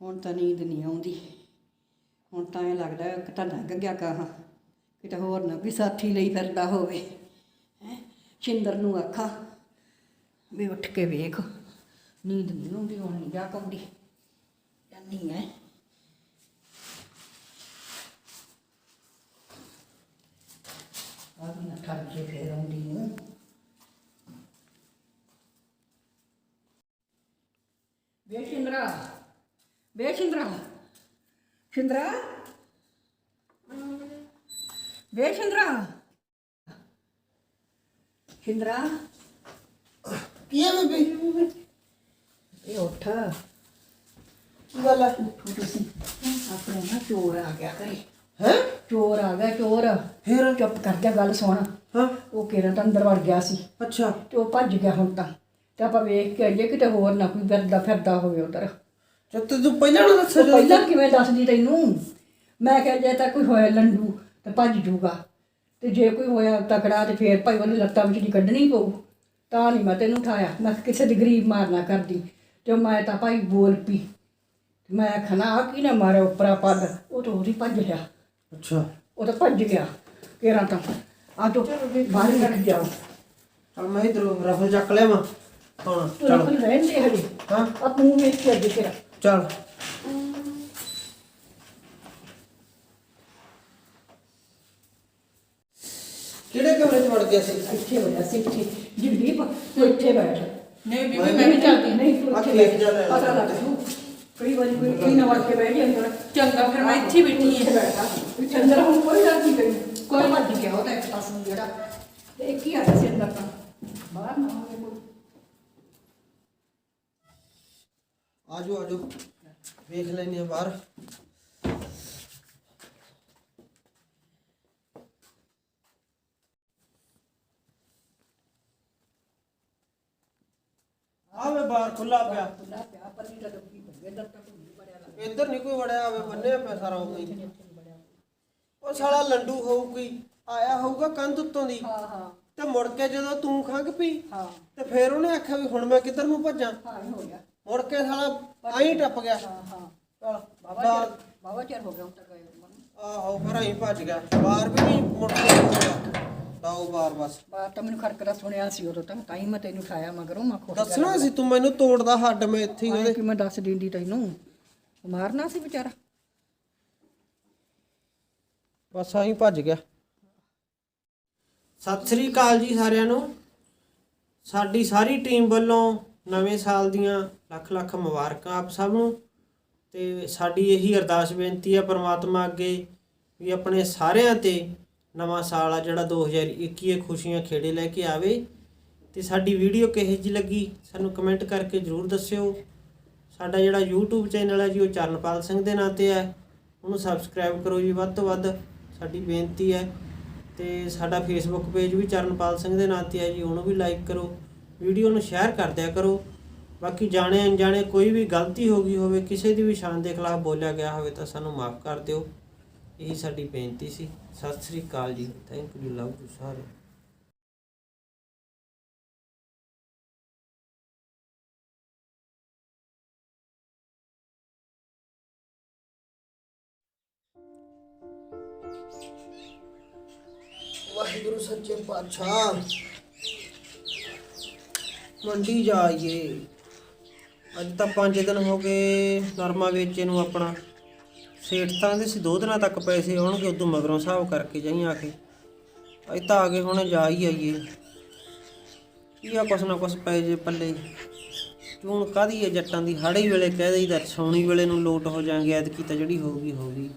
ਹੁਣ ਤਾਂ ਨੀਂਦ ਨਹੀਂ ਆਉਂਦੀ, ਹੁਣ ਤਾਂ ਇਹ ਲੱਗਦਾ ਕਿ ਤਾਂ ਲੰਘ ਗਿਆ ਕਹਾਂ, ਕਿਤੇ ਹੋਰ ਨਾ ਵੀ ਸਾਥੀ ਲਈ ਫਿਰਦਾ ਹੋਵੇ। ਹੈਂ ਸ਼ਿੰਦਰ ਨੂੰ ਆਖਾਂ ਵੀ ਉੱਠ ਕੇ ਵੇਖ, ਨੀਂਦ ਨਹੀਂ ਆਉਂਦੀ, ਹੁਣ ਨਹੀਂ ਜਾ ਕੰਦੀ ਜਾਂਦੀ ਹੈ। ਆ ਵੀ ਨਾ ਠੱਗ ਕੇ ਫੇਰ ਆਉਂਦੀ ਨੂੰ। ਵੇ ਸ਼ਿੰਦਰਾ, ਵੇ ਸ਼ਿੰਦਰਾ, ਸ਼ਿੰਦਰਾ, ਵੇ ਸ਼ਿੰਦਰਾ, ਸ਼ਿੰਦਰਾ ਕੀ ਹੈ ਬੇਬੀ? ਇਹ ਉੱਠ। ਗੱਲ ਆ ਤੁਸੀਂ ਆਪਣੇ ਨਾ ਚੋਰ ਆ ਗਿਆ ਘਰੇ। ਹੈ? ਚੋਰ ਆ ਗਿਆ, ਚੋਰ। ਫਿਰ? ਚੁੱਪ ਕਰ ਜਾ, ਗੱਲ ਸੁਣ। ਹਾਂ ਉਹ ਕਿਹੜਾ ਤਾਂ ਅੰਦਰ ਵੜ ਗਿਆ ਸੀ ਅੱਛਾ, ਤੇ ਉਹ ਭੱਜ ਗਿਆ ਹੁਣ ਤਾਂ। ਤੇ ਆਪਾਂ ਵੇਖ ਕੇ ਆਈਏ ਕਿਤੇ ਹੋਰ ਨਾ ਕੋਈ ਫਿਰਦਾ ਹੋਵੇ ਉਧਰ। ਜਦ ਤੂੰ ਪਹਿਲਾਂ ਨਾ ਦੱਸਿਆ ਜਦੋਂ ਪਹਿਲਾਂ ਕਿਵੇਂ ਦੱਸਦੀ ਤੈਨੂੰ? ਮੈਂ ਕਿਹਾ ਜੇ ਤਾਂ ਕੋਈ ਹੋਇਆ ਲੰਡੂ ਤੇ ਭੱਜ ਜੂਗਾ, ਤੇ ਜੇ ਕੋਈ ਹੋਇਆ ਤਕੜਾ ਤੇ ਫੇਰ ਭਾਈ ਉਹਨੇ ਲੱਤਾਂ ਵਿੱਚ ਦੀ ਕੱਢਣੀ ਪਊ। ਤਾਂ ਨਹੀਂ ਮੈਂ ਤੈਨੂੰ ਉਠਾਇਆ, ਮੈਂ ਕਿਹਾ ਕਿਸੇ ਦੀ ਗਰੀਬ ਮਾਰਨਾ ਕਰਦੀ। ਤੇ ਮੈਂ ਤਾਂ ਭਾਈ ਬੋਲ ਪਈ, ਮੈਂ ਆਖਣਾ ਆ ਕੀ ਨਾ ਮਾਰਿਆ ਉੱਪਰਾ ਪੱਗ, ਉਹ ਤਾਂ ਉਹਦੀ ਭੱਜ ਲਿਆ। ਅੱਛਾ ਉਹ ਤਾਂ ਭੱਜ ਗਿਆ ਕਿਹੜਾ ਤਾਂ। ਆ ਤੋ ਬਾਹਰ ਰੱਖ ਜਾਓ। ਚਲ ਮੈਂ ਇਧਰੋਂ ਰਫਲ ਚੱਕ ਲਿਆ ਵਾ ਹੁਣ। ਤੂੰ ਚਲ ਰਫਲ ਰਹਿੰਦੇ ਹਜੇ। ਹਾਂ ਆ ਤੂੰ ਵੇਖ ਕੇ ਅੱਗੇ ਤੇਰਾ। ਚਲ ਕਿਹੜੇ ਕਮਰੇ 'ਚ ਵੜ ਗਿਆ ਸੀ? ਇੱਥੇ ਹੋ ਜਾ ਸੀ, ਇੱਥੇ ਜਗਦੀਪ ਤੂੰ ਇੱਥੇ ਬੈਠ। ਨਹੀਂ ਬੀਬੀ ਮੈਂ ਮੈਂ ਨਹੀਂ ਚੱਲਦੀ, ਨਹੀਂ ਤੂੰ ਆ ਇੱਥੇ ਖੇਤ ਬੈਠ। ਜਾ ਲੈ ਪਤਾ ਲੱਗ ਜੂ ਕਈ ਵਾਰੀ ਕੋਈ ਕੀ ਨਾ ਵੜ ਕੇ ਬਹਿ ਜੇ ਅੰਦਰ। ਚੰਗਾ ਫਿਰ ਮੈਂ ਇੱਥੇ ਬੈਠੀ ਇੱਥੇ ਹਾਂ। ਬੈਠਾ ਅੰਦਰ ਹੁਣ ਕੋਈ ਗੱਲ ਨਹੀਂ ਕਰੀ, ਕੋਈ ਭੱਜ ਗਿਆ ਉਹ ਤਾਂ ਇੱਕ ਪਾਸ ਨੂੰ ਜਿਹੜਾ ਤੇ ਇੱਕ ਹੀ ਆ ਗਿਆ ਸੀ ਅੰਦਰ ਤਾਂ ਬਾਹਰ ਨਾ ਹੋਵੇ ਕੋਈ। ਆਜੋ ਆਜੋ ਵੇਖ ਲੈਨੇ ਆ ਬਾਹਰ। ਆਵੇ ਬਾਹਰ ਖੁੱਲਾ ਪਿਆ। ਖੁੱਲਾ ਪਿਆ ਪੱਲੀ ਦਾ ਦੁੱਖੀ ਪਈ ਇੱਧਰ ਤੱਕ ਨਹੀਂ ਬੜਿਆ ਲੱਗਦਾ। ਇੱਧਰ ਨਹੀਂ ਕੋਈ ਵੜਿਆ, ਆਵੇ ਬੰਨਿਆ ਪਿਆ ਸਾਰਾ ਉਵੇਂ ਹੀ। ਉਹ ਸਾਲਾ ਲੰਡੂ ਹੋਊ ਕੋਈ ਆਇਆ ਹੋਊਗਾ ਕੰਧ ਉੱਤੋਂ ਦੀ, ਹਾਂ ਹਾਂ ਤੇ ਮੁੜ ਕੇ ਜਦੋਂ ਤੂੰ ਖੰਘ ਪਈ ਹਾਂ ਤੇ ਫਿਰ ਉਹਨੇ ਆਖਿਆ ਵੀ ਹੁਣ ਮੈਂ ਕਿੱਧਰ ਨੂੰ ਭੱਜਾਂ। ਹਾਂ ਇਹ ਹੋ ਗਿਆ। ਮੁੜ ਕੇ ਸਾਲਾ ਆਈ ਟੱਪ ਗਿਆ। ਹਾਂ ਹਾਂ ਚੱਲ ਬਾਬਾ ਚਿਰ ਹੋ ਗਿਆ ਹੁਣ ਤੱਕ ਆਏ ਨੂੰ। ਆਹੋ ਫਿਰ ਆਈ ਭੱਜ ਗਿਆ। ਬਾਹਰ ਵੀ ਨਹੀਂ ਮੁੜ ਕੇ ਲਾਓ ਬਾਹਰ ਬਸ। ਬਾਹਰ ਤਾਂ ਮੈਨੂੰ ਖੜਕਦਾ ਸੁਣਿਆ ਸੀ ਉਦੋਂ ਤਾਂ ਹੀ ਮੈਂ ਤੈਨੂੰ ਉਠਾਇਆ ਮਗਰੋਂ ਮੈਂ ਖੁਸ਼ ਦੱਸਣਾ ਸੀ ਤੂੰ ਮੈਨੂੰ ਤੋੜਦਾ ਹੱਡ ਮੈਂ ਇੱਥੇ ਹੀ ਉਹਦੇ। ਕਿ ਮੈਂ ਦੱਸ ਦਿੰਦੀ ਤੈਨੂੰ ਮਾਰਨਾ ਸੀ ਵਿਚਾਰਾ। ਬਸ ਆਈ ਭੱਜ ਗਿਆ। ਸਤਿ ਸ੍ਰੀ ਅਕਾਲ ਜੀ ਸਾਰਿਆਂ ਨੂੰ। ਸਾਡੀ ਸਾਰੀ ਟੀਮ ਵੱਲੋਂ ਨਵੇਂ ਸਾਲ ਦੀਆਂ ਲੱਖ ਲੱਖ ਮੁਬਾਰਕਾਂ ਆਪ ਸਭ ਨੂੰ। ਤੇ ਸਾਡੀ ਇਹੀ ਅਰਦਾਸ ਬੇਨਤੀ ਹੈ ਪਰਮਾਤਮਾ ਅੱਗੇ ਵੀ ਆਪਣੇ ਸਾਰਿਆਂ ਤੇ ਨਵਾਂ ਸਾਲ ਆ ਜਿਹੜਾ 2021 ਇਹ ਖੁਸ਼ੀਆਂ ਖੇੜੇ ਲੈ ਕੇ ਆਵੇ। ਤੇ ਸਾਡੀ ਵੀਡੀਓ ਕਿਹੋ ਜਿਹੀ ਲੱਗੀ ਸਾਨੂੰ ਕਮੈਂਟ ਕਰਕੇ ਜ਼ਰੂਰ ਦੱਸਿਓ। ਸਾਡਾ ਜਿਹੜਾ YouTube ਚੈਨਲ ਹੈ ਜੀ ਉਹ ਚਰਨਪਾਲ ਸਿੰਘ ਦੇ ਨਾਂ ਤੇ ਹੈ, ਉਹਨੂੰ ਸਬਸਕ੍ਰਾਈਬ ਕਰੋ ਜੀ ਵੱਧ ਤੋਂ ਵੱਧ, ਸਾਡੀ ਬੇਨਤੀ ਹੈ। ਤੇ ਸਾਡਾ Facebook ਪੇਜ ਵੀ ਚਰਨਪਾਲ ਸਿੰਘ ਦੇ ਨਾਂ ਤੇ ਹੈ ਜੀ, ਉਹਨੂੰ ਵੀ ਲਾਈਕ ਕਰੋ, ਵੀਡੀਓ ਨੂੰ ਸ਼ੇਅਰ ਕਰ ਦਿਆ ਕਰੋ। ਬਾਕੀ ਜਾਣੇ ਅਣਜਾਣੇ ਕੋਈ ਵੀ ਗਲਤੀ ਹੋ ਗਈ ਹੋਵੇ, ਕਿਸੇ ਦੀ ਵੀ ਸ਼ਾਨ ਦੇ ਖਿਲਾਫ ਬੋਲਿਆ ਗਿਆ ਹੋਵੇ ਤਾਂ ਸਾਨੂੰ ਮਾਫ ਕਰ ਦਿਓ। ਇਹੀ ਸਾਡੀ ਬੇਨਤੀ ਸੀ। ਸਤਿ ਸ੍ਰੀ ਅਕਾਲ ਜੀ। ਥੈਂਕ ਯੂ, ਲਵ ਯੂ ਸਾਰੇ। ਵਾਹਿਗੁਰੂ ਸੱਚੇ ਪਾਤਸ਼ਾਹ। ਮੰਡੀ ਜਾਈਏ। ਅੱਜ ਤਾਂ 5 ਦਿਨ ਹੋ ਗਏ ਨਰਮਾ ਵੇਚੇ ਨੂੰ ਆਪਣਾ। ਸੇਠ ਤਾਂ ਦੇ ਸੀ 2 ਦਿਨਾਂ ਤੱਕ ਪੈਸੇ ਆਉਣਗੇ, ਉਦੋਂ ਮਗਰੋਂ ਹਿਸਾਬ ਕਰਕੇ ਜਾਈ ਆ ਕੇ। ਅੱਜ ਤਾਂ ਆ ਗਏ ਹੁਣ, ਜਾ ਹੀ ਆਈਏ। ਕੀ ਆ ਕੁਛ ਨਾ ਕੁਛ ਪੈ ਜੇ ਪੱਲੇ। ਚੂਣ ਕਾਹਦੀ ਹੈ ਜੱਟਾਂ ਦੀ, ਹਾੜੀ ਵੇਲੇ ਕਹਿ ਦਈਦਾ ਸੌਣੀ ਵੇਲੇ ਨੂੰ ਲੋਟ ਹੋ ਜਾਾਂਗੇ। ਐਤਕੀ ਤਾਂ ਜਿਹੜੀ ਹੋਊਗੀ ਹੋਊਗੀ,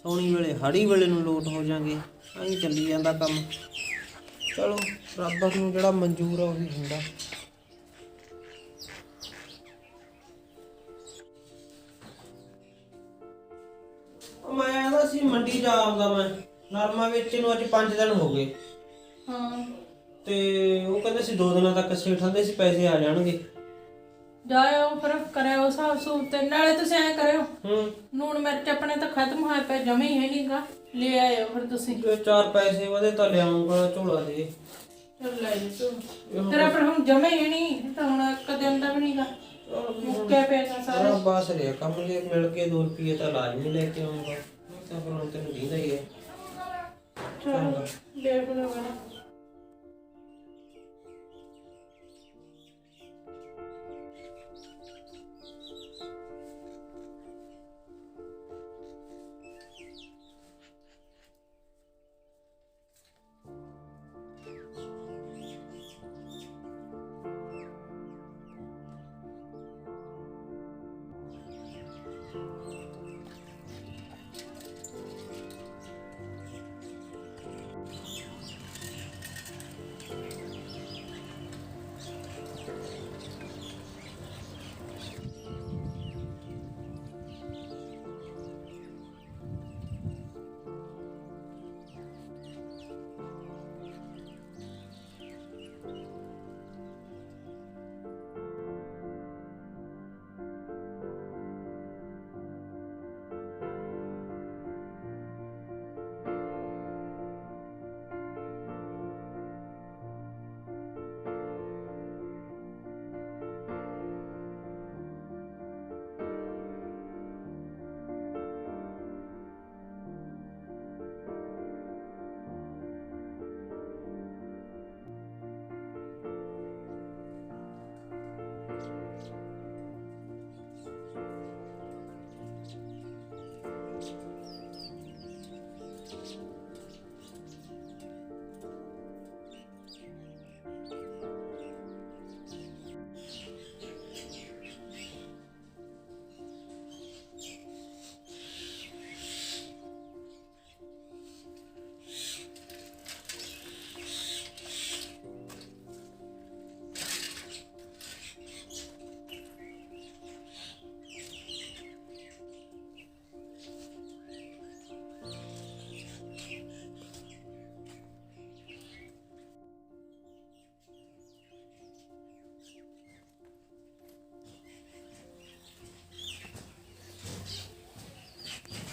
ਸੌਣੀ ਵੇਲੇ ਹਾੜੀ ਵੇਲੇ ਨੂੰ ਲੋਟ ਹੋ ਜਾਾਂਗੇ। ਐਂ ਚੱਲੀ ਜਾਂਦਾ ਕੰਮ। ਚਲੋ ਰੱਬ ਨੂੰ ਜਿਹੜਾ ਮਨਜ਼ੂਰ ਆ ਉਹੀ ਹੁੰਦਾ। ਮੈਂ ਆਂਦਾ ਸੀ ਮੰਡੀ ਜਾ ਆਉਂਦਾ ਮੈਂ, ਨਰਮਾ ਵੇਚੇ ਨੂੰ ਅੱਜ 5 ਦਿਨ ਹੋ ਗਏ। ਹਾਂ ਤੇ ਉਹ ਕਹਿੰਦੇ ਸੀ 2 ਦਿਨਾਂ ਤੱਕ ਸੇਠਾਂ ਦੇ ਸੀ ਪੈਸੇ ਆ ਜਾਣਗੇ। ਜਾਇਓ ਫਿਰ ਕਰਿਓ ਹਿਸਾਬ ਸੂਬ ਤੇ। ਨਾਲੇ ਤੁਸੀਂ ਐਂ ਕਰਿਓ, ਲੂਣ ਮਿਰਚ ਆਪਣੇ ਤਾਂ ਖਤਮ ਹੋਇਆ ਪਿਆ, ਜਮੇ ਹੀ ਹੈ ਨਹੀਂਗਾ, ਲੈ ਆਇਓ ਫਿਰ ਤੁਸੀਂ। ਜੇ 4 ਪੈਸੇ ਵਧੇ ਤਾਂ ਲਿਆਉਂਗਾ ਝੋਲਾ ਦੇ। ਚੱਲ ਲੈ ਜੀ ਤੂੰ। ਤੇਰਾ ਪਰ ਹੁਣ ਜਮੇ ਹੀ ਨਹੀਂ ਤਾਂ ਹੁਣ ਇੱਕ ਦਿਨ ਦਾ ਵੀ ਨਹੀਂਗਾ, ਮੁੱਕਿਆ ਪਿਆ ਸਾਰਾ। ਬਸ ਰਿਹਾ ਕੰਮ, ਜੇ ਮਿਲ ਕੇ 2 ਰੁਪਏ ਤਾਂ ਲਾਜ਼ਮੀ ਲੈ ਕੇ ਆਉਂਗਾ। ਤਾਂ ਫਿਰ ਹੁਣ ਤੈਨੂੰ ਦੀਦਾ ਹੀ ਹੈ। ਚਲੋ ਦੇਖ ਲਓ।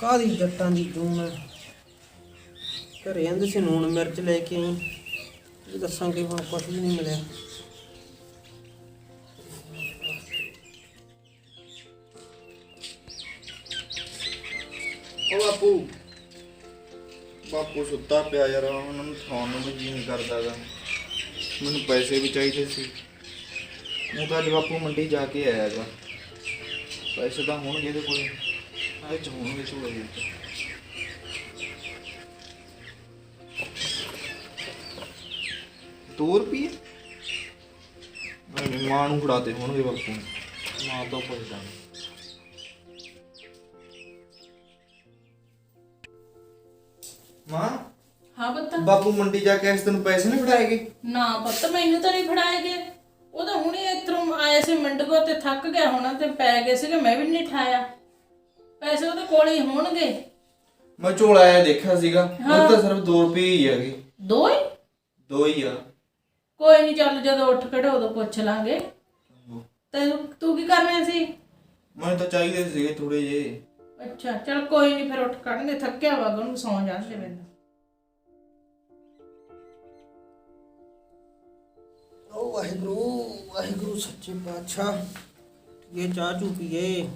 ਕਾਹਦੀ ਜੱਟਾਂ ਦੀ ਤੂੰ ਮੈਂ ਘਰੇ ਆਂਦੇ ਸੀ ਲੂਣ ਮਿਰਚ ਲੈ ਕੇ ਆਈ ਇਹ ਦੱਸਾਂਗੇ ਹੁਣ ਕੁਛ ਵੀ ਨਹੀਂ ਮਿਲਿਆ। ਉਹ ਬਾਪੂ ਸੁੱਤਾ ਪਿਆ ਯਾਰ, ਉਹਨਾਂ ਨੂੰ ਖਾਣ ਨੂੰ ਵੀ ਜੀ ਨਹੀਂ ਕਰਦਾ ਗਾ। ਮੈਨੂੰ ਪੈਸੇ ਵੀ ਚਾਹੀਦੇ ਸੀ। ਮੈਂ ਤਾਂ ਅੱਜ ਬਾਪੂ ਮੰਡੀ ਜਾ ਕੇ ਆਇਆ ਗਾ। ਪੈਸੇ ਤਾਂ ਹੋਣਗੇ ਇਹਦੇ ਕੋਲ, ਆਏ ਚ ਹੋਣਗੇ ਝੋਲੇ ਵਿੱਚ। ₹2 ਮੈਂ ਮਾਂ ਨੂੰ ਫੜਾਤੇ ਹੋਣਗੇ ਬਾਪੂ ਨੂੰ, ਮਾਂ ਤੋਂ ਪੁੱਛਦਾ। ਮਾਂ ਹਾਂ ਪੁੱਤ। ਬਾਪੂ ਮੰਡੀ ਜਾ ਕੇ ਇਸ ਤੈਨੂੰ ਪੈਸੇ ਨਹੀਂ ਫੜਾਏਗੇ? ਨਾ ਪੁੱਤ ਮੈਨੂੰ ਤਾਂ ਨਹੀਂ ਫੜਾਏ ਗਏ। ਉਹ ਤਾਂ ਹੁਣੇ ਇੱਧਰੋਂ ਆਏ ਸੀ ਮੰਡਗੋ ਤੇ ਥੱਕ ਗਿਆ ਹੋਣਾ ਤੇ ਪੈ ਗਏ ਸੀਗੇ, ਮੈਂ ਵੀ ਨਹੀਂ ਠਾਇਆ। ਪੈਸੇ ਉਹਦੇ ਕੋਲ ਹੀ ਹੋਣਗੇ। ਮੈਂ ਝੋਲਾ ਆਇਆ ਦੇਖਿਆ ਸੀਗਾ, ਉਹ ਤਾਂ ਸਿਰਫ ₹2 ਹੀ ਹੈਗੇ। ਦੋ ਹੀ? 2 ਹੀ ਆ। ਕੋਈ ਨਹੀਂ, ਚੱਲ ਜਦੋਂ ਉੱਠ ਖੜੇ ਉਦੋਂ ਪੁੱਛ ਲਾਂਗੇ। ਤੇ ਤੂੰ ਕੀ ਕਰਨਾ ਸੀ? ਮੈਨੂੰ ਤਾਂ ਚਾਹੀਦੇ ਸੀਗੇ ਥੋੜੇ ਜਿਹੇ। ਅੱਛਾ ਚੱਲ ਕੋਈ ਨਹੀਂ, ਫਿਰ ਉੱਠ ਖੜਨਗੇ। ਥੱਕਿਆ ਵਾ ਉਹਨੂੰ ਸੌਂ ਜਾਂਦੇ ਮੈਨੂੰ। ਓ ਵਾਹਿਗੁਰੂ ਸੱਚੇ ਪਾਤਸ਼ਾਹ, ਇਹ ਚਾਹ ਚੂ ਪੀਏ।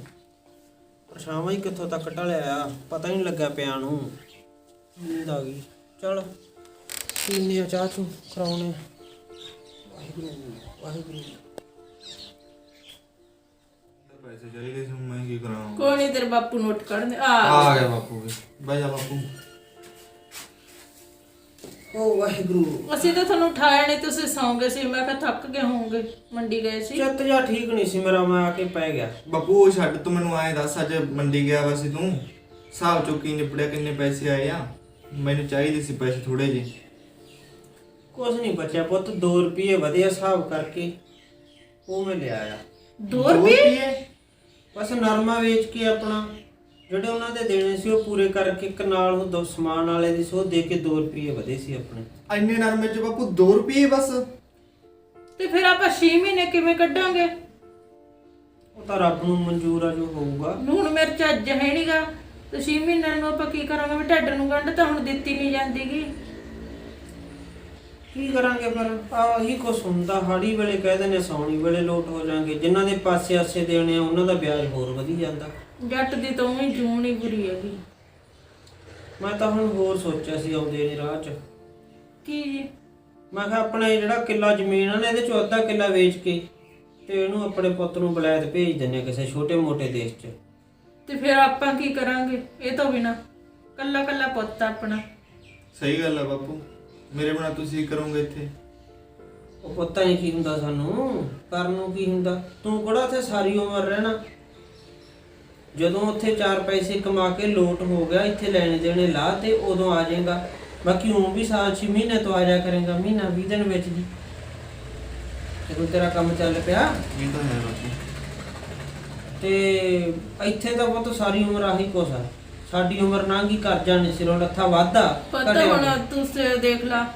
ਪਰਛਾਵਾਂ ਹੀ ਕਿੱਥੋਂ ਤੱਕ ਢਲਿਆ ਆ, ਪਤਾ ਹੀ ਨਹੀਂ ਲੱਗਿਆ ਪਿਆ ਨੂੰ। ਨੀਂਦ ਆ ਗਈ। ਚਲ ਪੀਨੇ ਆ ਚਾਹ ਚੂ, ਕਰਾਉਣੇ। ਵਾਹਿਗੁਰੂ ਪੈਸੇ ਚਾਹੀਦੇ ਸੀ, ਮੈਂ ਕੀ ਕਰਾਂ? ਕੋਈ ਨਹੀਂ, ਤੇਰੇ ਬਾਪੂ ਨੂੰ ਉੱਠ ਖੜਨੇ ਆ ਗਿਆ ਬਾਪੂ ਵੀ। ਬਹਿ ਜਾ ਬਾਪੂ। ਓ ਵਾਹਿਗੁਰੂ। ਅਸੀਂ ਤਾਂ ਤੁਹਾਨੂੰ ਉਠਾਇਆ ਨਹੀਂ, ਤੁਸੀਂ ਸੌਂ ਗਏ ਸੀ। ਮੈਂ ਕਿਹਾ ਥੱਕ ਗਏ ਹੋਵੋਗੇ, ਮੰਡੀ ਗਏ ਸੀ। ਚਿੱਤ ਜਾ ਠੀਕ ਨਹੀਂ ਸੀ ਮੇਰਾ, ਮੈਂ ਆ ਕੇ ਪੈ ਗਿਆ। ਬਾਪੂ ਉਹ ਛੱਡ, ਤੂੰ ਮੈਨੂੰ ਆਏ ਦੱਸ, ਅੱਜ ਮੰਡੀ ਗਿਆ ਵਾ ਸੀ ਤੂੰ, ਹਿਸਾਬ ਚੋਂ ਕੀ ਨਿਪੜਿਆ, ਕਿੰਨੇ ਪੈਸੇ ਆਏ ਆ? ਮੈਨੂੰ ਚਾਹੀਦੇ ਸੀ ਪੈਸੇ ਥੋੜੇ ਜਿਹੇ। ਕੁਛ ਨਹੀਂ ਬਚਿਆ ਪੁੱਤ, ₹2 ਵਧੀਆ ਹਿਸਾਬ ਕਰਕੇ ਉਹ ਮੈਂ ਲਿਆ ਆ। ₹2? ਬਸ ਨਰਮਾ ਵੇਚ ਕੇ ਆਪਣਾ ਜਿਹੜੇ ਉਹਨਾਂ ਦੇ ਦੇਣੇ ਸੀ ਉਹ ਪੂਰੇ ਕਰਕੇ, ਇੱਕ ਨਾਲ ਉਹ ਦੋ ਸਮਾਨ ਵਾਲੇ ਦੀ ਸੀ ਉਹ ਦੇ ਕੇ ₹2 ਵਧੇ ਸੀ ਆਪਣੇ। ਇੰਨੇ ਨਰਮੇ ਚ ਬਾਪੂ ₹2 ਬਸ? ਤੇ ਫਿਰ ਆਪਾਂ 6 ਮਹੀਨੇ ਕਿਵੇਂ ਕੱਢਾਂਗੇ? ਉਹ ਤਾਂ ਰੱਬ ਨੂੰ ਮਨਜ਼ੂਰ ਆ ਜੋ ਹੋਊਗਾ। ਲੂਣ ਮਿਰਚ ਅੱਜ ਹੈ ਨਹੀਂਗਾ ਤੇ 6 ਮਹੀਨਿਆਂ ਨੂੰ ਆਪਾਂ ਕੀ ਕਰਾਂਗੇ? ਵੀ ਢੱਡ ਨੂੰ ਗੰਢ ਤਾਂ ਹੁਣ ਦਿੱਤੀ ਨਹੀਂ ਜਾਂਦੀਗੀ। ਕੀ ਕਰਾਂਗੇ ਫਿਰ? ਆਹੀ ਕੁਛ ਹੁੰਦਾ, ਹਾੜੀ ਵੇਲੇ ਕਹਿ ਦਿੰਦੇ ਸੌਣੀ ਵੇਲੇ ਲੋਟ ਹੋ ਜਾਣਗੇ। ਜਿਨ੍ਹਾਂ ਦੇ ਪਾਸੇ ਆਸੇ ਦੇਣੇ ਆ ਉਹਨਾਂ ਦਾ ਵਿਆਜ ਹੋਰ ਵਧੀ ਜਾਂਦਾ। ਜੱਟ ਦੀ ਤਾਂ ਉਹੀ ਜੂਨ ਹੀ ਬੁਰੀ ਹੈਗੀ। ਮੈਂ ਤਾਂ ਹੁਣ ਹੋਰ ਸੋਚਿਆ ਸੀ ਆਉਂਦੇ ਨੇ ਰਾਹ 'ਚ। ਕੀ ਜੀ? ਮੈਂ ਕਿਹਾ ਆਪਣਾ ਇਹ ਜਿਹੜਾ ਕਿੱਲਾ ਜ਼ਮੀਨ ਆ ਨਾ, ਇਹਦੇ 'ਚੋਂ ਅੱਧਾ ਕਿੱਲਾ ਵੇਚ ਕੇ ਤੇ ਇਹਨੂੰ ਆਪਣੇ ਪੁੱਤ ਨੂੰ ਬਲੈਤ ਭੇਜ ਦਿੰਦੇ ਕਿਸੇ ਛੋਟੇ ਮੋਟੇ ਦੇਸ਼ 'ਚ। ਤੇ ਫਿਰ ਆਪਾਂ ਕੀ ਕਰਾਂਗੇ ਇਹ ਤੋਂ ਬਿਨਾ? ਕੱਲਾ ਕੱਲਾ ਪੁੱਤ ਆਪਣਾ। ਸਹੀ ਗੱਲ ਆ ਬਾਪੂ, ਮੇਰੇ ਬਿਨਾ ਤੁਸੀਂ ਕਰੋਗੇ ਇੱਥੇ? ਉਹ ਪੁੱਤਾਂ ਹੀ ਕੀ ਹੁੰਦਾ, ਸਾਨੂੰ ਕਰਨ ਨੂੰ ਕੀ ਹੁੰਦਾ? ਤੂੰ ਕਿਹੜਾ ਉੱਥੇ ਸਾਰੀ ਉਮਰ ਰਹਿਣਾ? ਜਦੋਂ ਉੱਥੇ 4 ਪੈਸੇ ਕਮਾ ਕੇ ਲੋਟ ਹੋ ਗਿਆ, ਇੱਥੇ ਲੈਣੇ ਦੇਣੇ ਲਾ ਤੇ ਉਦੋਂ ਆ ਜਾਏਗਾ। ਬਾਕੀ ਉਹ ਵੀ ਸਾਲ 6 ਮਹੀਨੇ ਤੋਂ ਆ ਜਾ ਕਰੇਗਾ, ਮਹੀਨਾ 20 ਦਿਨ ਵਿੱਚ ਦੀ ਜਦੋਂ ਤੇਰਾ ਕੰਮ ਚੱਲ ਪਿਆ। ਇਹ ਤਾਂ ਹੈ ਬਾਪੂ। ਤੇ ਇੱਥੇ ਤਾਂ ਬਹੁਤ ਸਾਰੀ ਉਮਰ ਆਹੀ ਕੁਛ ਆ। ਸਾਡੀ ਉਮਰ ਨਾਂਗੀ ਕਰਜ਼ਾ ਨਹੀਂ ਸਿਰੋਂ ਲੱਥਾ ਵਾਧਾ ਪਤਾ ਹੁਣ ਤੁਸੀਂ ਦੇਖ ਲਾ,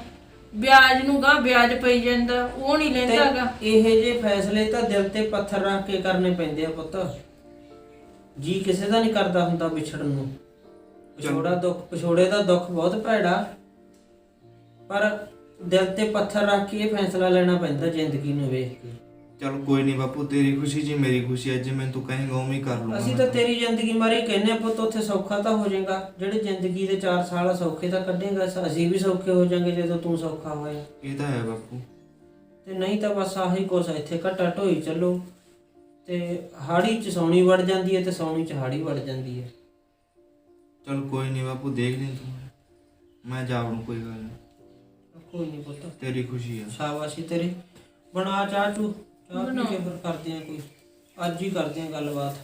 ਵਿਆਜ ਨੂੰ ਗਾ ਵਿਆਜ ਪਈ ਜਾਂਦਾ, ਉਹ ਨਹੀਂ ਲੈਂਦਾਗਾ। ਇਹ ਜੇ ਫੈਸਲੇ ਤਾਂ ਦਿਲ ਤੇ ਪੱਥਰ ਰੱਖ ਕੇ ਕਰਨੇ ਪੈਂਦੇ ਆ ਪੁੱਤ। ਜੀ ਕਿਸੇ ਦਾ ਨਹੀਂ ਕਰਦਾ ਹੁੰਦਾ ਵਿਛੜਨ ਨੂੰ। ਵਿਛੋੜੇ ਦਾ ਦੁੱਖ ਬਹੁਤ ਭੈੜਾ, ਪਰ ਦਿਲ ਤੇ ਪੱਥਰ ਰੱਖ ਕੇ ਇਹ ਫੈਸਲਾ ਲੈਣਾ ਪੈਂਦਾ ਜ਼ਿੰਦਗੀ ਨੂੰ ਵੇਖ ਕੇ। ਚਲ ਕੋਈ ਨਹੀਂ ਬਾਪੂ, ਤੇਰੀ ਖੁਸ਼ੀ ਜੀ ਮੇਰੀ ਖੁਸ਼ੀ ਹੈ। ਜਿਵੇਂ ਤੂੰ ਕਹੇਂਗਾ ਉਵੇਂ ਹੀ ਕਰ ਲੂੰਗਾ। ਅਸੀਂ ਤਾਂ ਤੇਰੀ ਜ਼ਿੰਦਗੀ ਮਾਰੇ ਕਹਿੰਦੇ ਆ ਪੁੱਤ, ਉੱਥੇ ਸੌਖਾ ਤਾਂ ਹੋ ਜਾਏਗਾ। ਜਿਹੜੇ ਜ਼ਿੰਦਗੀ ਦੇ 4 ਸਾਲ ਸੌਖੇ ਤਾਂ ਕੱਢੇਗਾ, ਅਸੀਂ ਵੀ ਸੌਖੇ ਹੋ ਜਾਾਂਗੇ ਜਦੋਂ ਤੂੰ ਸੌਖਾ ਹੋਇਆ। ਇਹ ਤਾਂ ਹੈ ਬਾਪੂ। ਤੇ ਨਹੀਂ ਤਾਂ ਬਸ ਆਹੀ ਕੁਛ ਇੱਥੇ ਘਟਾ ਢੋਈ ਚੱਲੋ। ਤੇ ਹਾੜੀ 'ਚ ਸੌਣੀ ਵੜ ਜਾਂਦੀ ਹੈ ਤੇ ਸੌਣੀ 'ਚ ਹਾੜੀ ਵੜ ਜਾਂਦੀ ਹੈ। ਚਲ ਕੋਈ ਨਹੀਂ ਬਾਪੂ, ਦੇਖ ਲਈ ਤੂੰ, ਮੈਂ ਜਾ ਵੜੂ, ਕੋਈ ਗੱਲ ਨਹੀਂ। ਕੋਈ ਨਹੀਂ ਪੁੱਤ, ਤੇਰੀ ਖੁਸ਼ੀ ਆ। ਸ਼ਾਬਾਸ਼ੀ ਤੇਰੀ। ਬਣਾ ਚਾਹ ਚੂ, ਚਾਹ ਪੀ ਕੇ ਫਿਰ ਕਰਦੇ ਆ ਕੋਈ, ਅੱਜ ਹੀ ਕਰਦੇ ਆ ਗੱਲਬਾਤ।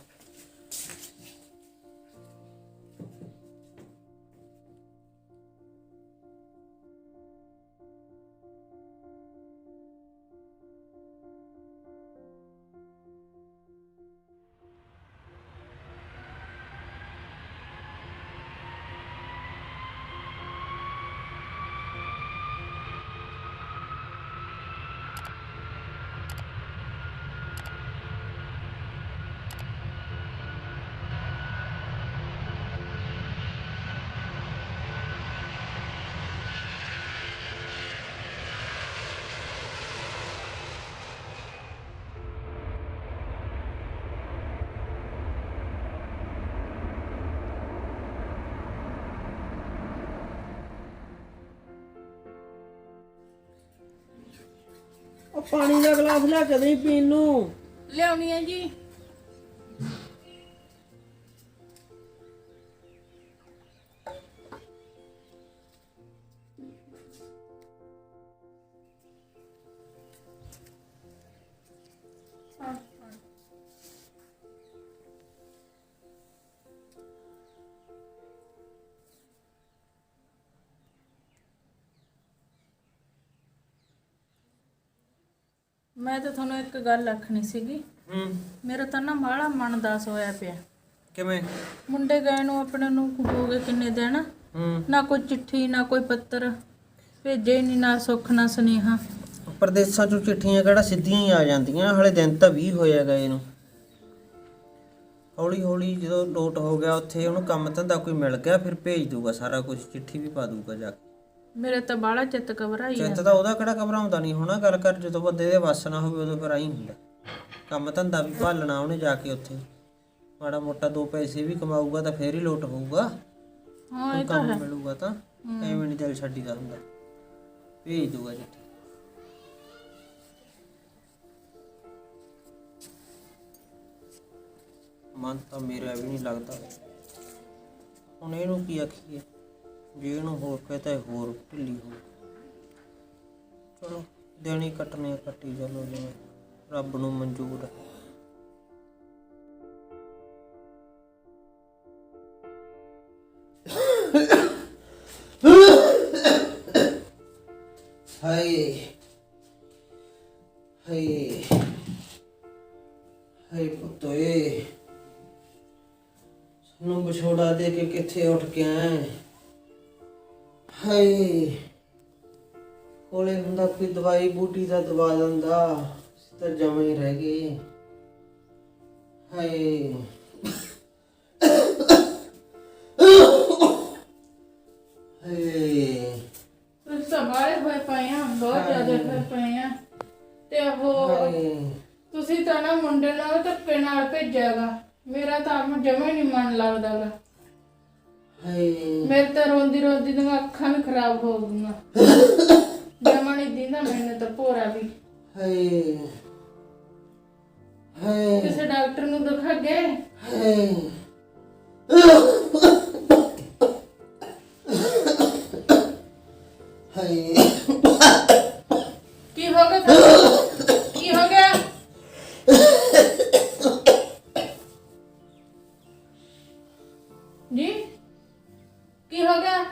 ਉਹ ਪਾਣੀ ਦਾ ਗਲਾਸ ਲਿਆ ਕੇ ਦੇਈਂ ਪੀਣ ਨੂੰ। ਲਿਆਉਣੀ ਹੈ ਜੀ। ਮੈਂ ਤਾਂ ਤੁਹਾਨੂੰ ਇੱਕ ਗੱਲ ਆਖਣੀ ਸੀਗੀ। ਮੇਰਾ ਤਾਂ ਨਾ ਬਾਹਲਾ ਮਨ ਉਦਾਸ ਹੋਇਆ ਪਿਆ। ਕਿਵੇਂ? ਮੁੰਡੇ ਗਏ ਨੂੰ ਆਪਣੇ ਨੂੰ ਹੋ ਗਏ ਕਿੰਨੇ ਦਿਨ, ਨਾ ਕੋਈ ਚਿੱਠੀ ਨਾ ਕੋਈ ਪੱਤਰ ਭੇਜੇ ਨਹੀਂ, ਨਾ ਸੁੱਖ ਨਾ ਸੁਨੇਹਾ। ਪ੍ਰਦੇਸਾਂ ਚੋਂ ਚਿੱਠੀਆਂ ਕਿਹੜਾ ਸਿੱਧੀਆਂ ਹੀ ਆ ਜਾਂਦੀਆਂ, ਹਲੇ ਦਿਨ ਤਾਂ 20 ਹੋਇਆ ਗਏ ਨੂੰ। ਹੌਲੀ ਹੌਲੀ ਜਦੋਂ ਲੋਟ ਹੋ ਗਿਆ ਉੱਥੇ, ਉਹਨੂੰ ਕੰਮ ਧੰਦਾ ਕੋਈ ਮਿਲ ਗਿਆ, ਫਿਰ ਭੇਜ ਦੂਗਾ ਸਾਰਾ ਕੁਝ, ਚਿੱਠੀ ਵੀ ਪਾ ਦੂਗਾ ਜਾ ਕੇ। ਮੇਰੇ ਤਾਂ ਬਾਹਲਾ ਚਿੱਤ ਘਬਰਾਈ ਚਿੱਤ ਤਾਂ ਉਹਦਾ ਕਿਹੜਾ ਘਬਰਾਉਂਦਾ ਨਹੀਂ ਹੋਣਾ, ਗੱਲ ਕਰ ਜਦੋਂ ਬੰਦੇ ਦੇ ਵੱਸ ਨਾ ਹੋਵੇ ਉਦੋਂ ਫਿਰ ਆਈ ਹੁੰਦਾ। ਕੰਮ ਧੰਦਾ ਵੀ ਭਾਲਣਾ ਉਹਨੇ ਜਾ ਕੇ ਉੱਥੇ, ਮਾੜਾ ਮੋਟਾ 2 ਪੈਸੇ ਵੀ ਕਮਾਊਗਾ ਤਾਂ ਫੇਰ ਹੀ ਲੋਟ ਹੋਊਗਾ। ਹਾਂ ਇਹ ਤਾਂ ਕੰਮ ਹੈ। ਮਿਲੂਗਾ ਤਾਂ ਐਵੇਂ ਨਹੀਂ ਦਿਲ ਛੱਡੀਦਾ ਹੁੰਦਾ, ਭੇਜ ਦੂਗਾ ਚਿੱਠੀ। ਮਨ ਤਾਂ ਮੇਰਾ ਵੀ ਨਹੀਂ ਲੱਗਦਾ ਹੁਣ, ਇਹਨੂੰ ਕੀ ਆਖੀਏ, ਜੇ ਇਹਨੂੰ ਹੋਰ ਕਹਤਾ ਹੋਰ ਢਿੱਲੀ ਹੋ। ਚਲੋ ਦਿਨ ਹੀ ਕੱਟਣੇ, ਕੱਟੀ ਚਲੋ ਜਿਵੇਂ ਰੱਬ ਨੂੰ ਮਨਜ਼ੂਰ ਹੈ। ਹਾਏ ਹਾਏ ਹਾਏ ਪੁੱਤੋਏ, ਸਾਨੂੰ ਵਿਛੋੜਾ ਦੇ ਕੇ ਕਿੱਥੇ ਉੱਠ ਕੇ ਆਏ। ਹਾਏ ਕੋਲੇ ਹੁੰਦਾ ਕੋਈ ਦਵਾਈ ਬੂਟੀ ਦਾ ਦਵਾ ਦਿੰਦਾ, ਅਸੀਂ ਤਾਂ ਜਮਾਂ ਹੀ ਰਹਿ ਗਏ। ਹਾਏ ਹਾਏ ਤੁਸੀਂ ਤਾਂ ਬਾਹਲੇ ਹੋਏ ਪਏ ਆ, ਬਹੁਤ ਜ਼ਿਆਦਾ ਹੋਏ ਪਏ ਆ। ਤੇ ਉਹ ਹਾਏ ਤੁਸੀਂ ਤਾਂ ਨਾ ਮੁੰਡੇ ਨਾਲ ਧੱਕੇ ਨਾਲ ਭੇਜਿਆਗਾ, ਮੇਰਾ ਤਾਂ ਆਪ ਜਮਾ ਹੀ ਨਹੀਂ ਮਨ ਲੱਗਦਾਗਾ। ਹਾਏ ਮੇਰੇ ਤਾਂ ਰੋਂਦੀ ਰੋਂਦੀ ਦੀਆਂ ਅੱਖਾਂ ਵੀ ਖਰਾਬ ਹੋ ਗਈਆਂ, ਜਮਾ ਨਹੀਂ ਦਿੰਦਾ ਮੈਨੂੰ ਤਾਂ ਭੋਰਾ ਵੀ। ਹਾਏ ਹਾਏ ਕਿਸੇ ਡਾਕਟਰ ਨੂੰ ਦਿਖਾ ਗਏ? ਹਾਏ ਹਾਏ ਕੀ ਹੋ ਗਿਆ ਤੁਹਾਨੂੰ? ਕੀ ਹੋ ਗਿਆ? ਜੀ ਕੀ ਹੋ ਗਿਆ?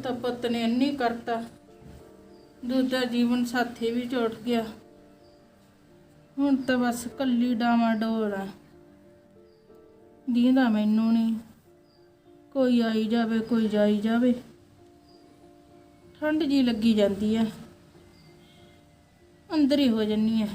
ਤਾਂ ਪੁੱਤ ਨੇ ਇੰਨੀ ਕਰਤਾ, ਦੂਜਾ ਜੀਵਨ ਸਾਥੀ ਵੀ ਝੋਟ ਗਿਆ। ਹੁਣ ਤਾਂ ਬਸ ਕੱਲੀ ਡਾਵਾਂ ਡੋਲ ਆ, ਦੀਂਦਾ ਮੈਨੂੰ ਨਹੀਂ। ਕੋਈ ਆਈ ਜਾਵੇ ਕੋਈ ਜਾਈ ਜਾਵੇ, ਠੰਡ ਜੀ ਲੱਗੀ ਜਾਂਦੀ ਆ, ਅੰਦਰ ਹੀ ਹੋ ਜੰਨੀ ਆ।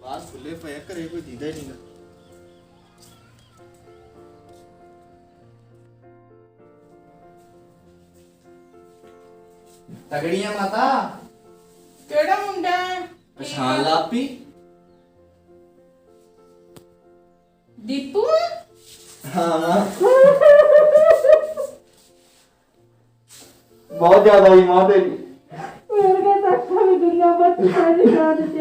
ਬਾਹਰ ਖੁੱਲੇ ਪਏ ਆ, ਘਰੇ ਕੋਈ ਦੀਦਾ ਹੀ ਨਹੀਂਗਾ। ਤਗੜੀਆਂ ਮਾਤਾ ਕਿਹੜਾ ਮੁੰਡਾ ਹੈ? ਪਛਾਣ ਲਾਪੀ। ਦੀਪੂ ਹਾਂ ਮਾਂ ਬਹੁਤ ਜ਼ਿਆਦਾ ਹੀ ਮਾਂ ਤੇਰੀ ਮੇਰੇ ਤਾਂ ਅੱਖਾਂ ਵੀ ਦੁਨੀਆ ਬੱਚਾ ਦੀ ਯਾਦ ਚ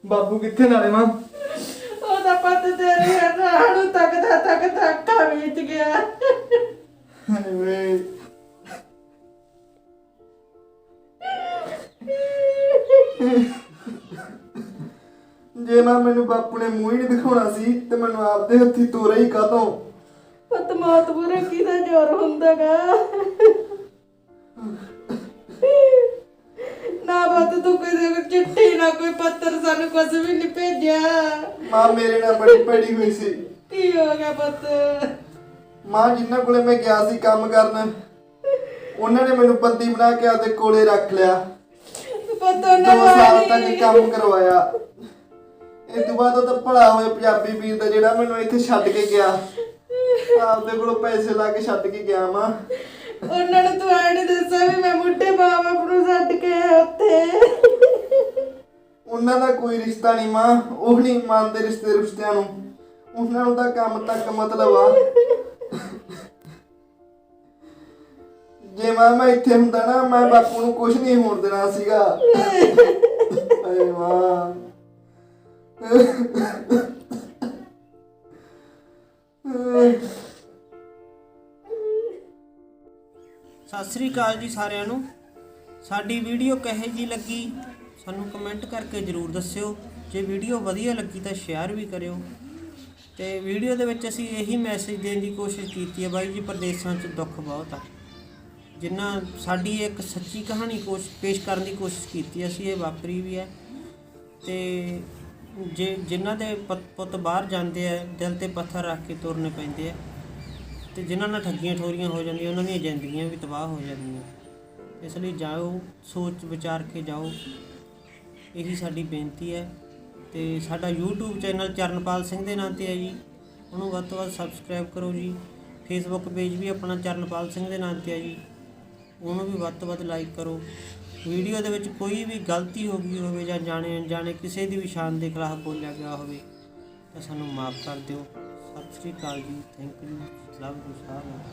ਬਾਪੂ ਕਿੱਥੇ ਨਾਲੇ ਮਾਂ ਉਹਦਾ ਪੱਤ ਤੇਰੇ ਹੱਥਾਂ ਤੱਕ ਅੱਖਾਂ ਵਿੱਚ ਗਿਆ। ਹਾਏ ਵੇ ਜੇ ਮਾਂ ਮੈਨੂੰ ਬਾਪੂ ਨੇ ਮੂੰਹ ਹੀ ਨਹੀਂ ਦਿਖਾਉਣਾ ਸੀ ਤੇ ਮੈਨੂੰ ਆਪਦੇ ਹੱਥੀ ਤੋਰਾ ਹੀ ਕਾਹਤੋਂ ਪੁੱਤ ਮੌਤ ਬੁਰੇ ਕਿਹਦਾ ਜ਼ੋਰ ਹੁੰਦਾਗਾ ਨਾ ਪੁੱਤ ਤੂੰ ਕੋਈ ਚਿੱਠੀ ਨਾ ਕੋਈ ਪੱਤਰ ਸਾਨੂੰ ਕੁਝ ਵੀ ਨਹੀਂ ਭੇਜਿਆ। ਮਾਂ ਮੇਰੇ ਨਾਲ ਬੜੀ ਭੈੜੀ ਹੋਈ ਸੀ। ਕੀ ਹੋ ਗਿਆ ਪੁੱਤ? ਮਾਂ ਜਿੰਨਾਂ ਕੋਲੇ ਮੈਂ ਗਿਆ ਸੀ ਕੰਮ ਕਰਨ ਉਹਨਾਂ ਨੇ ਮੈਨੂੰ ਬੰਦੀ ਬਣਾ ਕੇ ਆਪਦੇ ਕੋਲੇ ਰੱਖ ਲਿਆ। ਪੁੱਤ 2 ਸਾਲ ਤੱਕ ਕੰਮ ਕਰਵਾਇਆ। ਇਹ ਤੋਂ ਬਾਅਦ ਉਹ ਤਾਂ ਭਲਾ ਹੋਇਆ ਪੰਜਾਬੀ ਵੀਰ ਦਾ ਜਿਹੜਾ ਮੈਨੂੰ ਇੱਥੇ ਛੱਡ ਕੇ ਗਿਆ। ਆਪਦੇ ਕੋਲੋਂ ਪੈਸੇ ਲਾ ਕੇ ਛੱਡ ਕੇ ਗਿਆ ਮਾਂ। ਉਹਨਾਂ ਨੂੰ ਤੂੰ ਐ ਨਹੀਂ ਦੱਸਿਆ ਵੀ ਮੈਂ ਮੁੱਢੇ ਬਾਪ ਨੂੰ ਛੱਡ ਕੇ ਆਇਆ ਉੱਥੇ। ਉਹਨਾਂ ਦਾ ਕੋਈ ਰਿਸ਼ਤਾ ਨਹੀਂ ਮਾਂ, ਉਹ ਨਹੀਂ ਮੰਨਦੇ ਰਿਸ਼ਤਿਆਂ ਨੂੰ। ਉਹਨਾਂ ਨੂੰ ਤਾਂ ਕੰਮ ਤੱਕ ਮਤਲਬ ਆ। ਜੇ ਮੈਂ ਇੱਥੇ ਹੁੰਦਾ ਨਾ ਮੈਂ ਬਾਪੂ ਨੂੰ ਕੁਝ ਨਹੀਂ ਹੋਣ ਦੇਣਾ ਸੀਗਾ। ਹਾਏ ਮਾਂ ਸਤਿ ਸ੍ਰੀ ਅਕਾਲ ਜੀ ਸਾਰਿਆਂ ਨੂੰ। ਸਾਡੀ ਵੀਡੀਓ ਕਿਹੋ ਜਿਹੀ ਲੱਗੀ ਸਾਨੂੰ ਕਮੈਂਟ ਕਰਕੇ ਜ਼ਰੂਰ ਦੱਸਿਓ। ਜੇ ਵੀਡੀਓ ਵਧੀਆ ਲੱਗੀ ਤਾਂ ਸ਼ੇਅਰ ਵੀ ਕਰਿਓ। ਤੇ ਵੀਡੀਓ ਦੇ ਵਿੱਚ ਅਸੀਂ ਇਹੀ ਮੈਸੇਜ ਦੇਣ ਦੀ ਕੋਸ਼ਿਸ਼ ਕੀਤੀ ਹੈ ਬਾਈ ਜੀ, ਪ੍ਰਦੇਸਾਂ 'ਚ ਦੁੱਖ ਬਹੁਤ ਆ। ਜਿੰਨਾ ਸਾਡੀ ਇੱਕ ਸੱਚੀ ਕਹਾਣੀ ਪੇਸ਼ ਕਰਨ ਦੀ ਕੋਸ਼ਿਸ਼ ਕੀਤੀ ਅਸੀਂ, ਇਹ ਵਾਪਰੀ ਵੀ ਹੈ। ਤੇ ਜਿਨ੍ਹਾਂ ਦੇ ਪੁੱਤ ਬਾਹਰ ਜਾਂਦੇ ਆ ਦਿਲ ਤੇ ਪੱਥਰ ਰੱਖ ਕੇ ਤੁਰਨੇ ਪੈਂਦੇ ਆ ਤੇ ਜਿਨ੍ਹਾਂ ਨਾਲ ਠੱਗੀਆਂ ਠੋਰੀਆਂ ਹੋ ਜਾਂਦੀਆਂ ਉਹਨਾਂ ਦੀਆਂ ਜ਼ਿੰਦਗੀਆਂ ਵੀ ਤਬਾਹ ਹੋ ਜਾਂਦੀਆਂ। ਇਸ ਲਈ ਜਾਓ, ਸੋਚ ਵਿਚਾਰ ਕੇ ਜਾਓ, ਇਹੀ ਸਾਡੀ ਬੇਨਤੀ ਹੈ। ਤੇ ਸਾਡਾ YouTube ਚੈਨਲ ਚਰਨਪਾਲ ਸਿੰਘ ਦੇ ਨਾਂ 'ਤੇ ਹੈ ਜੀ, ਉਹਨੂੰ ਵੱਧ ਤੋਂ ਵੱਧ ਸਬਸਕ੍ਰਾਈਬ ਕਰੋ ਜੀ। ਫੇਸਬੁੱਕ ਪੇਜ ਵੀ ਆਪਣਾ ਚਰਨਪਾਲ ਸਿੰਘ ਦੇ ਨਾਂ 'ਤੇ ਹੈ ਜੀ, ਉਹਨੂੰ ਵੀ ਵੱਧ ਤੋਂ ਵੱਧ ਲਾਈਕ ਕਰੋ। ਵੀਡੀਓ ਦੇ ਵਿੱਚ ਕੋਈ ਵੀ ਗਲਤੀ ਹੋ ਗਈ ਹੋਵੇ ਜਾਂ ਜਾਣੇ ਅਣਜਾਣੇ ਕਿਸੇ ਦੀ ਵੀ ਸ਼ਾਨ ਦੇ ਖਿਲਾਫ ਬੋਲਿਆ ਗਿਆ ਹੋਵੇ ਤਾਂ ਸਾਨੂੰ ਮਾਫ ਕਰ ਦਿਓ। ਸਤਿ ਸ਼੍ਰੀ ਅਕਾਲ ਜੀ, ਥੈਂਕ ਯੂ, ਲਵ ਯੂ ਸਾਰਿਆਂ ਨੂੰ।